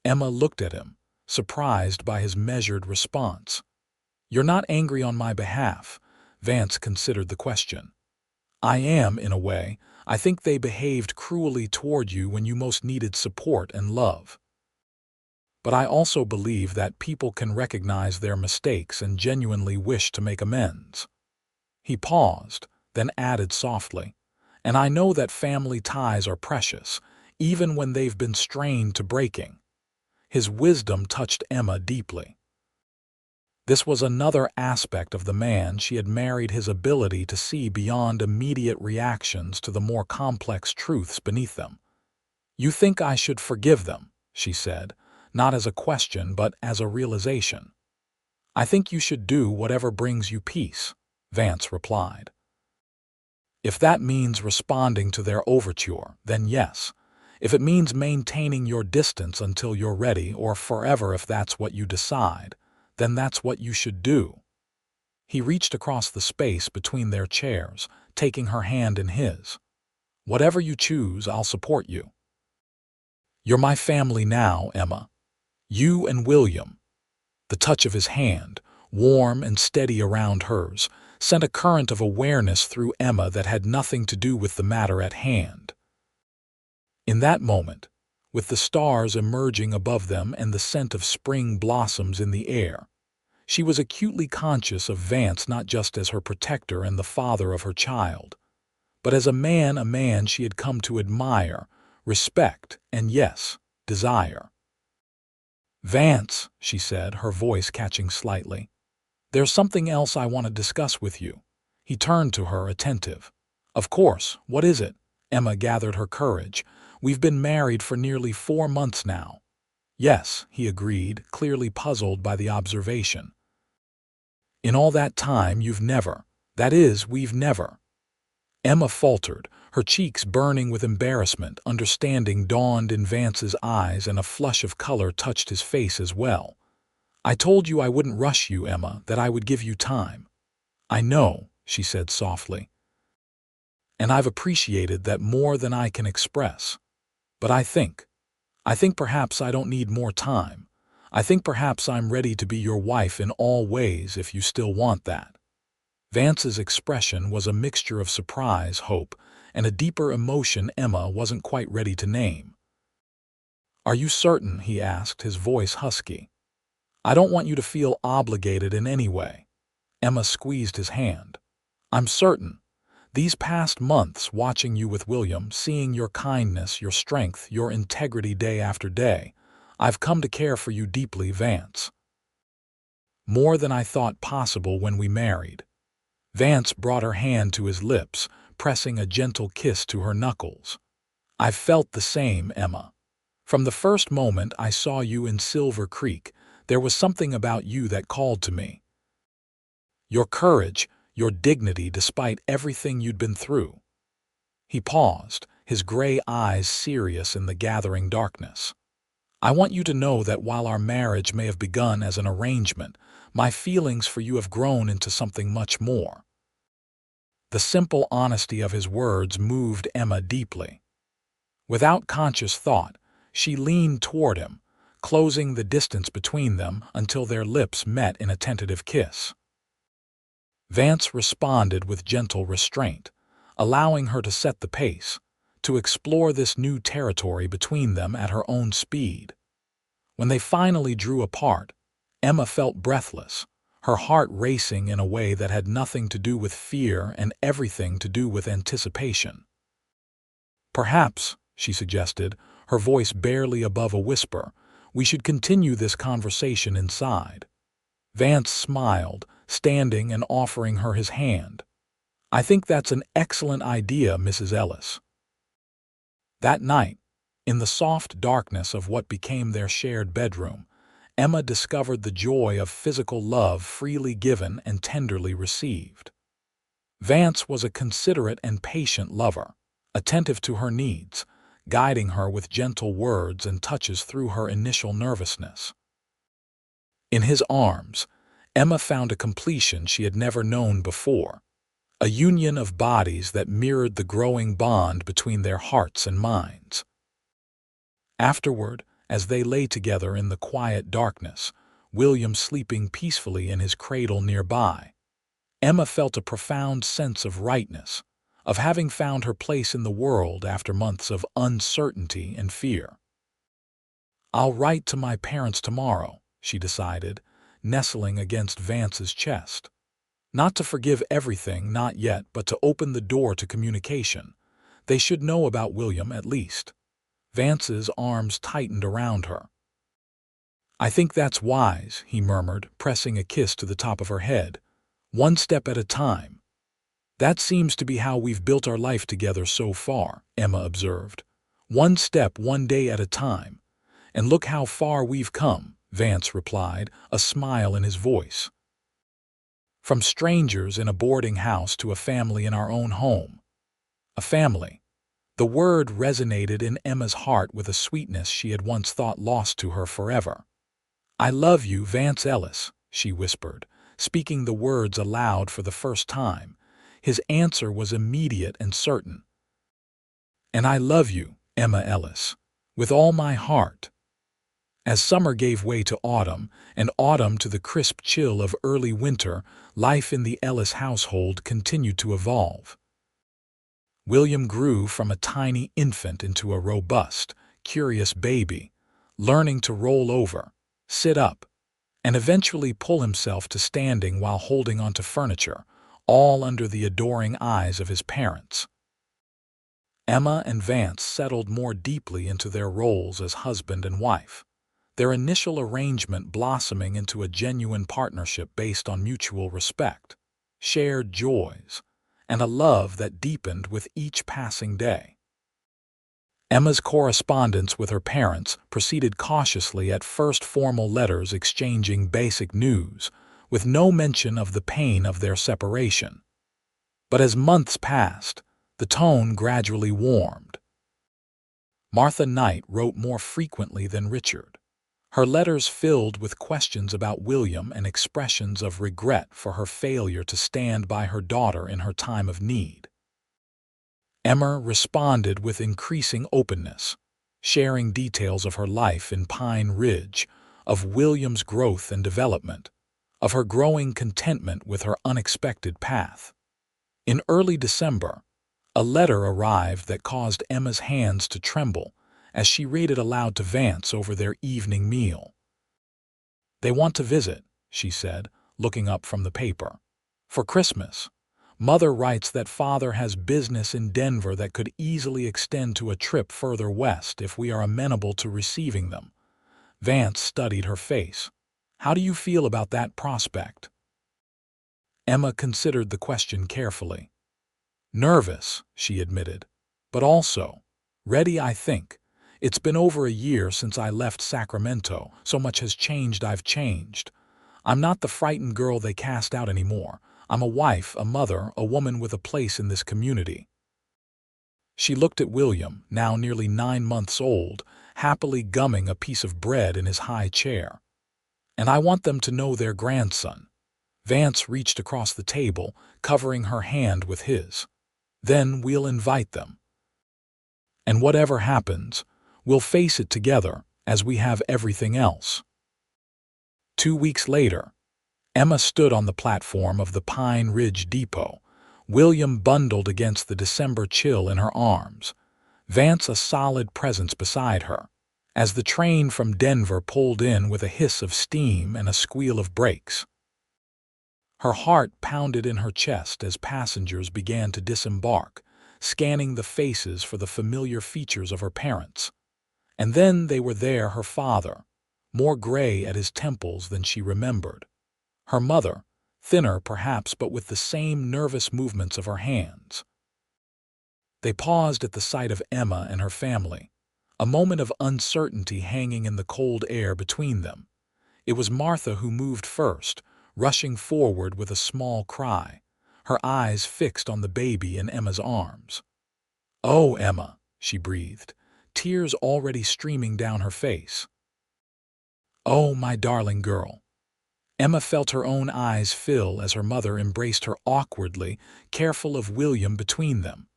S1: Emma looked at him, surprised by his measured response. You're not angry on my behalf, Vance considered the question. I am, in a way. I think they behaved cruelly toward you when you most needed support and love. But I also believe that people can recognize their mistakes and genuinely wish to make amends. He paused, then added softly, and I know that family ties are precious, even when they've been strained to breaking. His wisdom touched Emma deeply. This was another aspect of the man she had married, his ability to see beyond immediate reactions to the more complex truths beneath them. You think I should forgive them, she said, not as a question but as a realization. I think you should do whatever brings you peace, Vance replied. If that means responding to their overture, then yes. If it means maintaining your distance until you're ready, or forever if that's what you decide, then that's what you should do. He reached across the space between their chairs, taking her hand in his. Whatever you choose, I'll support you. You're my family now, Emma. You and William. The touch of his hand, warm and steady around hers, sent a current of awareness through Emma that had nothing to do with the matter at hand. In that moment, with the stars emerging above them and the scent of spring blossoms in the air, she was acutely conscious of Vance not just as her protector and the father of her child, but as a man she had come to admire, respect, and yes, desire. Vance, she said, her voice catching slightly, there's something else I want to discuss with you. He turned to her, attentive. Of course, what is it? Emma gathered her courage. We've been married for nearly 4 months now. Yes, he agreed, clearly puzzled by the observation. In all that time we've never. Emma faltered, her cheeks burning with embarrassment. Understanding dawned in Vance's eyes and a flush of color touched his face as well. I told you I wouldn't rush you, Emma, that I would give you time. I know, she said softly. And I've appreciated that more than I can express. But I think perhaps I don't need more time. I think perhaps I'm ready to be your wife in all ways if you still want that. Vance's expression was a mixture of surprise, hope, and a deeper emotion Emma wasn't quite ready to name. Are you certain? He asked, his voice husky. I don't want you to feel obligated in any way. Emma squeezed his hand. I'm certain. These past months, watching you with William, seeing your kindness, your strength, your integrity day after day, I've come to care for you deeply, Vance. More than I thought possible when we married. Vance brought her hand to his lips, pressing a gentle kiss to her knuckles. I've felt the same, Emma. From the first moment I saw you in Silver Creek, there was something about you that called to me. Your courage, your dignity despite everything you'd been through. He paused, his gray eyes serious in the gathering darkness. "I want you to know that while our marriage may have begun as an arrangement, my feelings for you have grown into something much more." The simple honesty of his words moved Emma deeply. Without conscious thought, she leaned toward him, closing the distance between them until their lips met in a tentative kiss. Vance responded with gentle restraint, allowing her to set the pace, to explore this new territory between them at her own speed. When they finally drew apart, Emma felt breathless, her heart racing in a way that had nothing to do with fear and everything to do with anticipation. "Perhaps," she suggested, her voice barely above a whisper, "we should continue this conversation inside." Vance smiled, standing and offering her his hand. "I think that's an excellent idea, Mrs. Ellis." That night, in the soft darkness of what became their shared bedroom, Emma discovered the joy of physical love freely given and tenderly received. Vance was a considerate and patient lover, attentive to her needs, guiding her with gentle words and touches through her initial nervousness. In his arms, Emma found a completion she had never known before, a union of bodies that mirrored the growing bond between their hearts and minds. Afterward, as they lay together in the quiet darkness, William sleeping peacefully in his cradle nearby, Emma felt a profound sense of rightness, of having found her place in the world after months of uncertainty and fear. "I'll write to my parents tomorrow," she decided, nestling against Vance's chest. Not to forgive everything, not yet, but to open the door to communication. They should know about William, at least. Vance's arms tightened around her. "I think that's wise," he murmured, pressing a kiss to the top of her head. "One step at a time." "That seems to be how we've built our life together so far," Emma observed. "One step, one day at a time. And look how far we've come," Vance replied, a smile in his voice. "From strangers in a boarding house to a family in our own home." A family. The word resonated in Emma's heart with a sweetness she had once thought lost to her forever. "I love you, Vance Ellis," she whispered, speaking the words aloud for the first time. His answer was immediate and certain. "And I love you, Emma Ellis, with all my heart." As summer gave way to autumn, and autumn to the crisp chill of early winter, life in the Ellis household continued to evolve. William grew from a tiny infant into a robust, curious baby, learning to roll over, sit up, and eventually pull himself to standing while holding onto furniture, all under the adoring eyes of his parents. Emma and Vance settled more deeply into their roles as husband and wife, their initial arrangement blossoming into a genuine partnership based on mutual respect, shared joys, and a love that deepened with each passing day. Emma's correspondence with her parents proceeded cautiously, at first formal letters exchanging basic news, with no mention of the pain of their separation. But as months passed, the tone gradually warmed. Martha Knight wrote more frequently than Richard, her letters filled with questions about William and expressions of regret for her failure to stand by her daughter in her time of need. Emma responded with increasing openness, sharing details of her life in Pine Ridge, of William's growth and development, of her growing contentment with her unexpected path. In early December, a letter arrived that caused Emma's hands to tremble as she read it aloud to Vance over their evening meal. "They want to visit," she said, looking up from the paper. "For Christmas. Mother writes that Father has business in Denver that could easily extend to a trip further west if we are amenable to receiving them." Vance studied her face. "How do you feel about that prospect?" Emma considered the question carefully. "Nervous," she admitted, "but also ready, I think. It's been over a year since I left Sacramento. So much has changed. I've changed. I'm not the frightened girl they cast out anymore. I'm a wife, a mother, a woman with a place in this community." She looked at William, now nearly 9 months old, happily gumming a piece of bread in his high chair. "And I want them to know their grandson." Vance reached across the table, covering her hand with his. "Then we'll invite them. And whatever happens, we'll face it together, as we have everything else." 2 weeks later, Emma stood on the platform of the Pine Ridge Depot, William bundled against the December chill in her arms, Vance a solid presence beside her, as the train from Denver pulled in with a hiss of steam and a squeal of brakes. Her heart pounded in her chest as passengers began to disembark, scanning the faces for the familiar features of her parents. And then they were there, her father, more gray at his temples than she remembered. Her mother, thinner perhaps but with the same nervous movements of her hands. They paused at the sight of Emma and her family, a moment of uncertainty hanging in the cold air between them. It was Martha who moved first, rushing forward with a small cry, her eyes fixed on the baby in Emma's arms. "Oh, Emma," she breathed, tears already streaming down her face. "Oh, my darling girl." Emma felt her own eyes fill as her mother embraced her awkwardly, careful of William between them.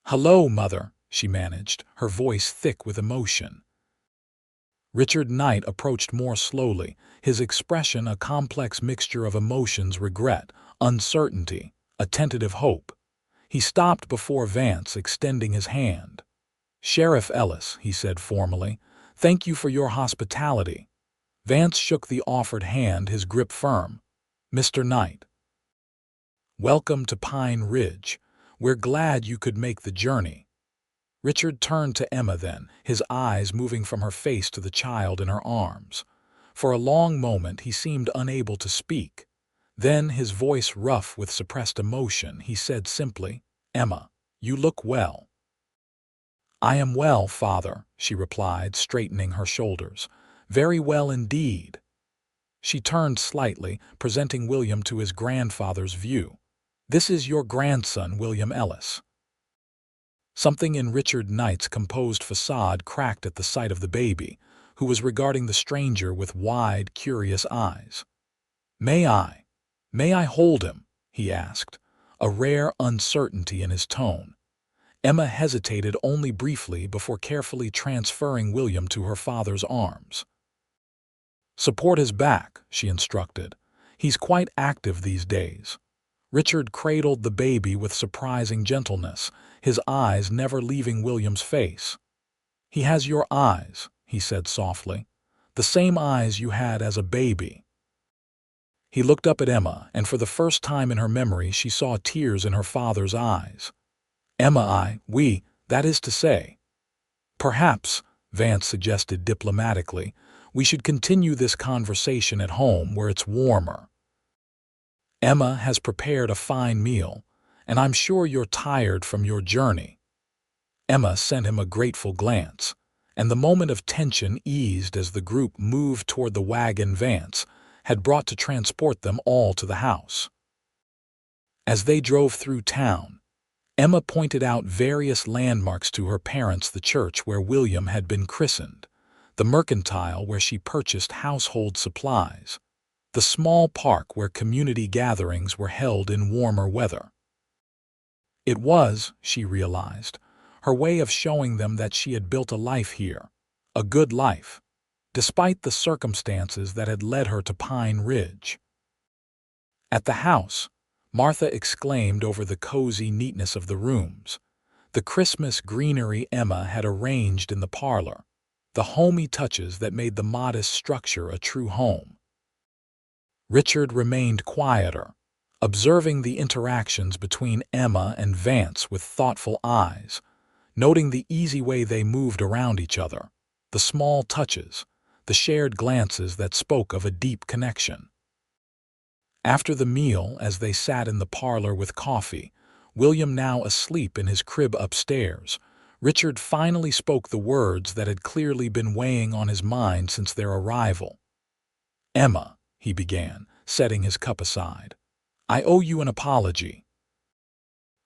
S1: "Hello, Mother," she managed, her voice thick with emotion. Richard Knight approached more slowly, his expression a complex mixture of emotions: regret, uncertainty, a tentative hope. He stopped before Vance, extending his hand. "Sheriff Ellis," he said formally, "thank you for your hospitality." Vance shook the offered hand, his grip firm. "Mr. Knight, welcome to Pine Ridge. We're glad you could make the journey." Richard turned to Emma then, his eyes moving from her face to the child in her arms. For a long moment he seemed unable to speak. Then, his voice rough with suppressed emotion, he said simply, "Emma, you look well." "I am well, Father," she replied, straightening her shoulders. "Very well indeed." She turned slightly, presenting William to his grandfather's view. "This is your grandson, William Ellis." Something in Richard Knight's composed facade cracked at the sight of the baby, who was regarding the stranger with wide, curious eyes. May I hold him?" he asked, a rare uncertainty in his tone. Emma hesitated only briefly before carefully transferring William to her father's arms. "Support his back," she instructed. "He's quite active these days." Richard cradled the baby with surprising gentleness, his eyes never leaving William's face. "He has your eyes," he said softly, "the same eyes you had as a baby." He looked up at Emma, and for the first time in her memory she saw tears in her father's eyes. "Emma, that is to say." "Perhaps," Vance suggested diplomatically, "we should continue this conversation at home where it's warmer. Emma has prepared a fine meal, and I'm sure you're tired from your journey." Emma sent him a grateful glance, and the moment of tension eased as the group moved toward the wagon Vance had brought to transport them all to the house. As they drove through town, Emma pointed out various landmarks to her parents: the church where William had been christened, the mercantile where she purchased household supplies, the small park where community gatherings were held in warmer weather. It was, she realized, her way of showing them that she had built a life here, a good life, despite the circumstances that had led her to Pine Ridge. At the house, Martha exclaimed over the cozy neatness of the rooms, the Christmas greenery Emma had arranged in the parlor, the homey touches that made the modest structure a true home. Richard remained quieter, observing the interactions between Emma and Vance with thoughtful eyes, noting the easy way they moved around each other, the small touches, the shared glances that spoke of a deep connection. After the meal, as they sat in the parlor with coffee, William now asleep in his crib upstairs, Richard finally spoke the words that had clearly been weighing on his mind since their arrival. "Emma," he began, setting his cup aside, "I owe you an apology.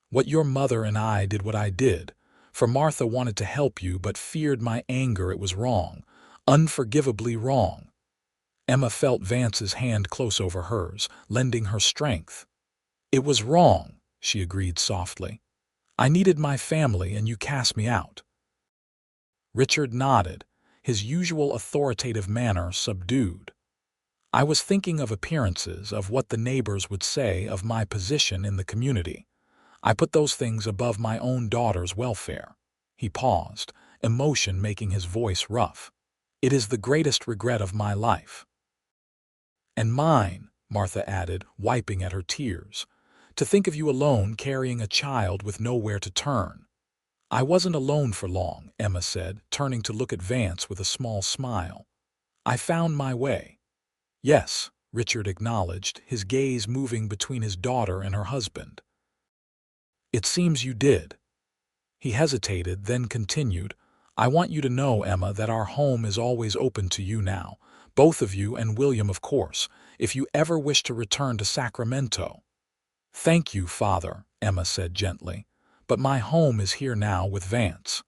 S1: What your mother and I did what I did, For Martha wanted to help you but feared my anger. It was wrong, unforgivably wrong. Emma felt Vance's hand close over hers, lending her strength. It was wrong, she agreed softly. I needed my family and you cast me out. Richard nodded, his usual authoritative manner subdued. I was thinking of appearances, of what the neighbors would say, of my position in the community. I put those things above my own daughter's welfare. He paused, emotion making his voice rough. It is the greatest regret of my life. And mine, Martha added, wiping at her tears. To think of you alone carrying a child with nowhere to turn. I wasn't alone for long, Emma said, turning to look at Vance with a small smile. I found my way. Yes, Richard acknowledged, his gaze moving between his daughter and her husband. It seems you did. He hesitated, then continued, I want you to know, Emma, that our home is always open to you now, both of you and William, of course, if you ever wish to return to Sacramento. Thank you, Father, Emma said gently, but my home is here now with Vance.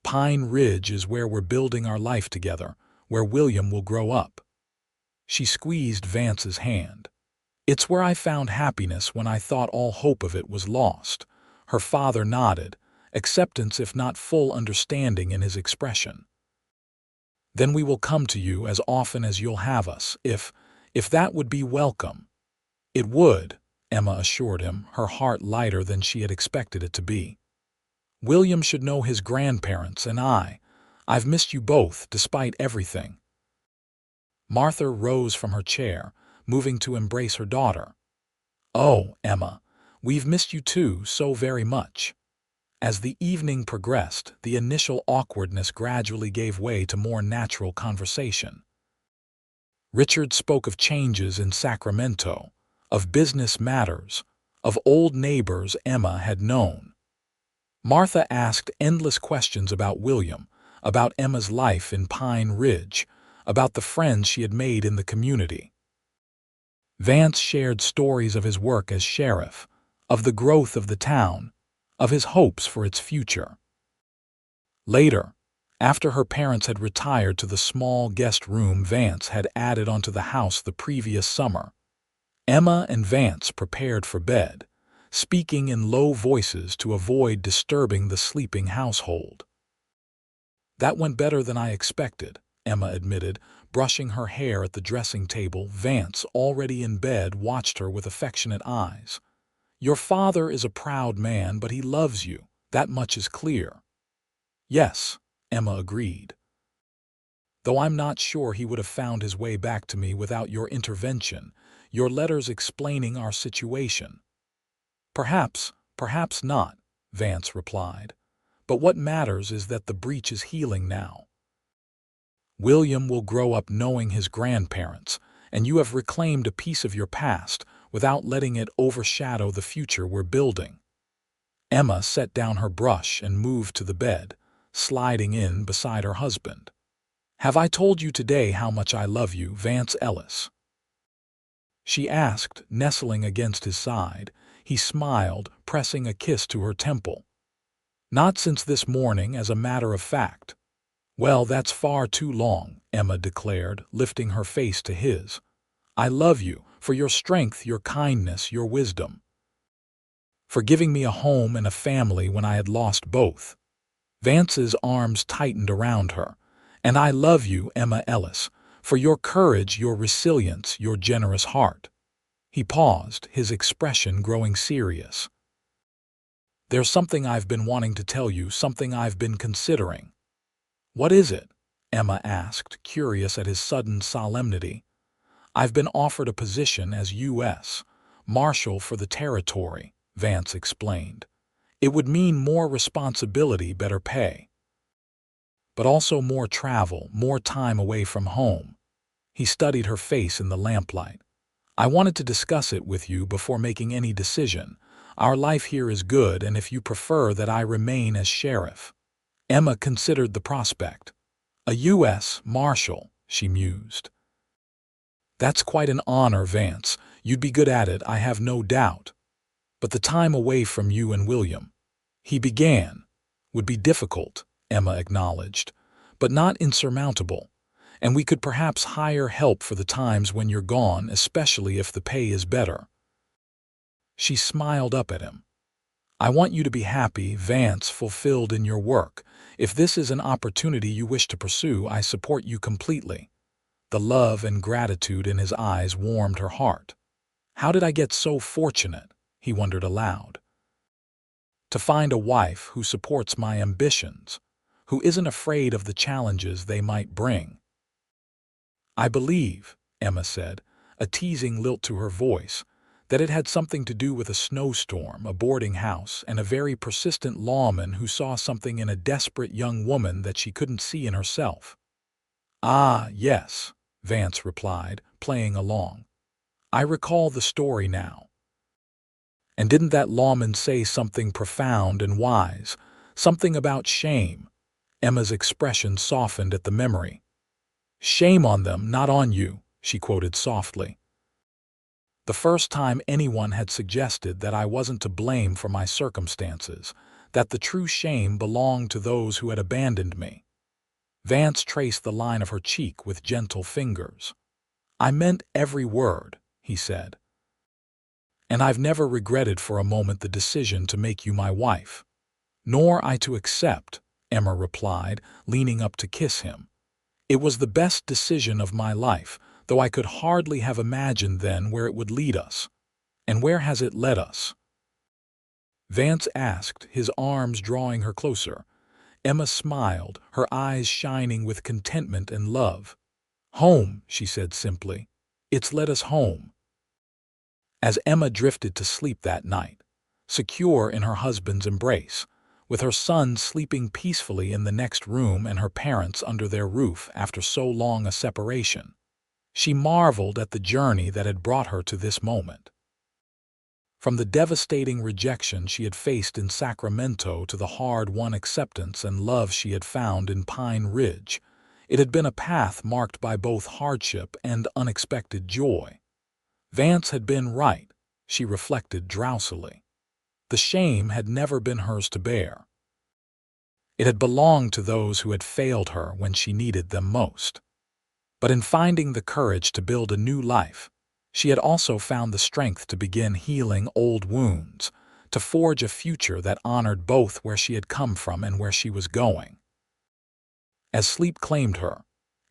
S1: Pine Ridge is where we're building our life together, where William will grow up. She squeezed Vance's hand. It's where I found happiness when I thought all hope of it was lost. Her father nodded, acceptance if not full understanding in his expression. Then we will come to you as often as you'll have us, if that would be welcome. It would, Emma assured him, her heart lighter than she had expected it to be. William should know his grandparents, and I've missed you both, despite everything. Martha rose from her chair, moving to embrace her daughter. Oh, Emma, we've missed you too so very much. As the evening progressed, the initial awkwardness gradually gave way to more natural conversation. Richard spoke of changes in Sacramento, of business matters, of old neighbors Emma had known. Martha asked endless questions about William, about Emma's life in Pine Ridge, about the friends she had made in the community. Vance shared stories of his work as sheriff, of the growth of the town, of his hopes for its future. Later, after her parents had retired to the small guest room Vance had added onto the house the previous summer, Emma and Vance prepared for bed, speaking in low voices to avoid disturbing the sleeping household. That went better than I expected, Emma admitted, brushing her hair at the dressing table. Vance, already in bed, watched her with affectionate eyes. Your father is a proud man, but he loves you. That much is clear. Yes, Emma agreed. Though I'm not sure he would have found his way back to me without your intervention, your letters explaining our situation. Perhaps not, Vance replied. But what matters is that the breach is healing now. William will grow up knowing his grandparents, and you have reclaimed a piece of your past without letting it overshadow the future we're building. Emma set down her brush and moved to the bed, sliding in beside her husband. Have I told you today how much I love you, Vance Ellis? She asked, nestling against his side. He smiled, pressing a kiss to her temple. Not since this morning, as a matter of fact. Well, that's far too long, Emma declared, lifting her face to his. I love you, for your strength, your kindness, your wisdom. For giving me a home and a family when I had lost both. Vance's arms tightened around her. And I love you, Emma Ellis, for your courage, your resilience, your generous heart. He paused, his expression growing serious. There's something I've been wanting to tell you, something I've been considering. What is it? Emma asked, curious at his sudden solemnity. I've been offered a position as U.S. Marshal for the territory, Vance explained. It would mean more responsibility, better pay. But also more travel, more time away from home. He studied her face in the lamplight. I wanted to discuss it with you before making any decision. Our life here is good, and if you prefer that I remain as sheriff. Emma considered the prospect. A U.S. Marshal, she mused. That's quite an honor, Vance. You'd be good at it, I have no doubt. But the time away from you and William. He began, would be difficult, Emma acknowledged, but not insurmountable, and we could perhaps hire help for the times when you're gone, especially if the pay is better. She smiled up at him. I want you to be happy, Vance, fulfilled in your work. If this is an opportunity you wish to pursue, I support you completely. The love and gratitude in his eyes warmed her heart. How did I get so fortunate? He wondered aloud. To find a wife who supports my ambitions, who isn't afraid of the challenges they might bring. I believe, Emma said, a teasing lilt to her voice, that it had something to do with a snowstorm, a boarding house, and a very persistent lawman who saw something in a desperate young woman that she couldn't see in herself. Ah, yes, Vance replied, playing along. I recall the story now. And didn't that lawman say something profound and wise, something about shame? Emma's expression softened at the memory. Shame on them, not on you, she quoted softly. The first time anyone had suggested that I wasn't to blame for my circumstances, that the true shame belonged to those who had abandoned me. Vance traced the line of her cheek with gentle fingers. I meant every word, he said. And I've never regretted for a moment the decision to make you my wife. Nor I to accept, Emma replied, leaning up to kiss him. It was the best decision of my life, though I could hardly have imagined then where it would lead us. And where has it led us? Vance asked, his arms drawing her closer. Emma smiled, her eyes shining with contentment and love. Home, she said simply. It's led us home. As Emma drifted to sleep that night, secure in her husband's embrace, with her son sleeping peacefully in the next room and her parents under their roof after so long a separation, she marveled at the journey that had brought her to this moment. From the devastating rejection she had faced in Sacramento to the hard-won acceptance and love she had found in Pine Ridge, it had been a path marked by both hardship and unexpected joy. Vance had been right, she reflected drowsily. The shame had never been hers to bear. It had belonged to those who had failed her when she needed them most. But in finding the courage to build a new life, she had also found the strength to begin healing old wounds, to forge a future that honored both where she had come from and where she was going. As sleep claimed her,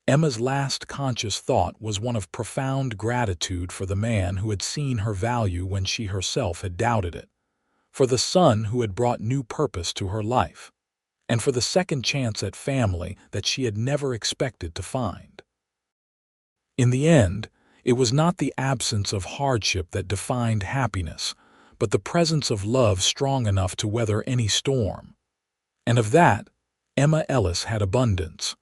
S1: Emma's last conscious thought was one of profound gratitude for the man who had seen her value when she herself had doubted it, for the son who had brought new purpose to her life, and for the second chance at family that she had never expected to find. In the end, it was not the absence of hardship that defined happiness, but the presence of love strong enough to weather any storm. And of that, Emma Ellis had abundance.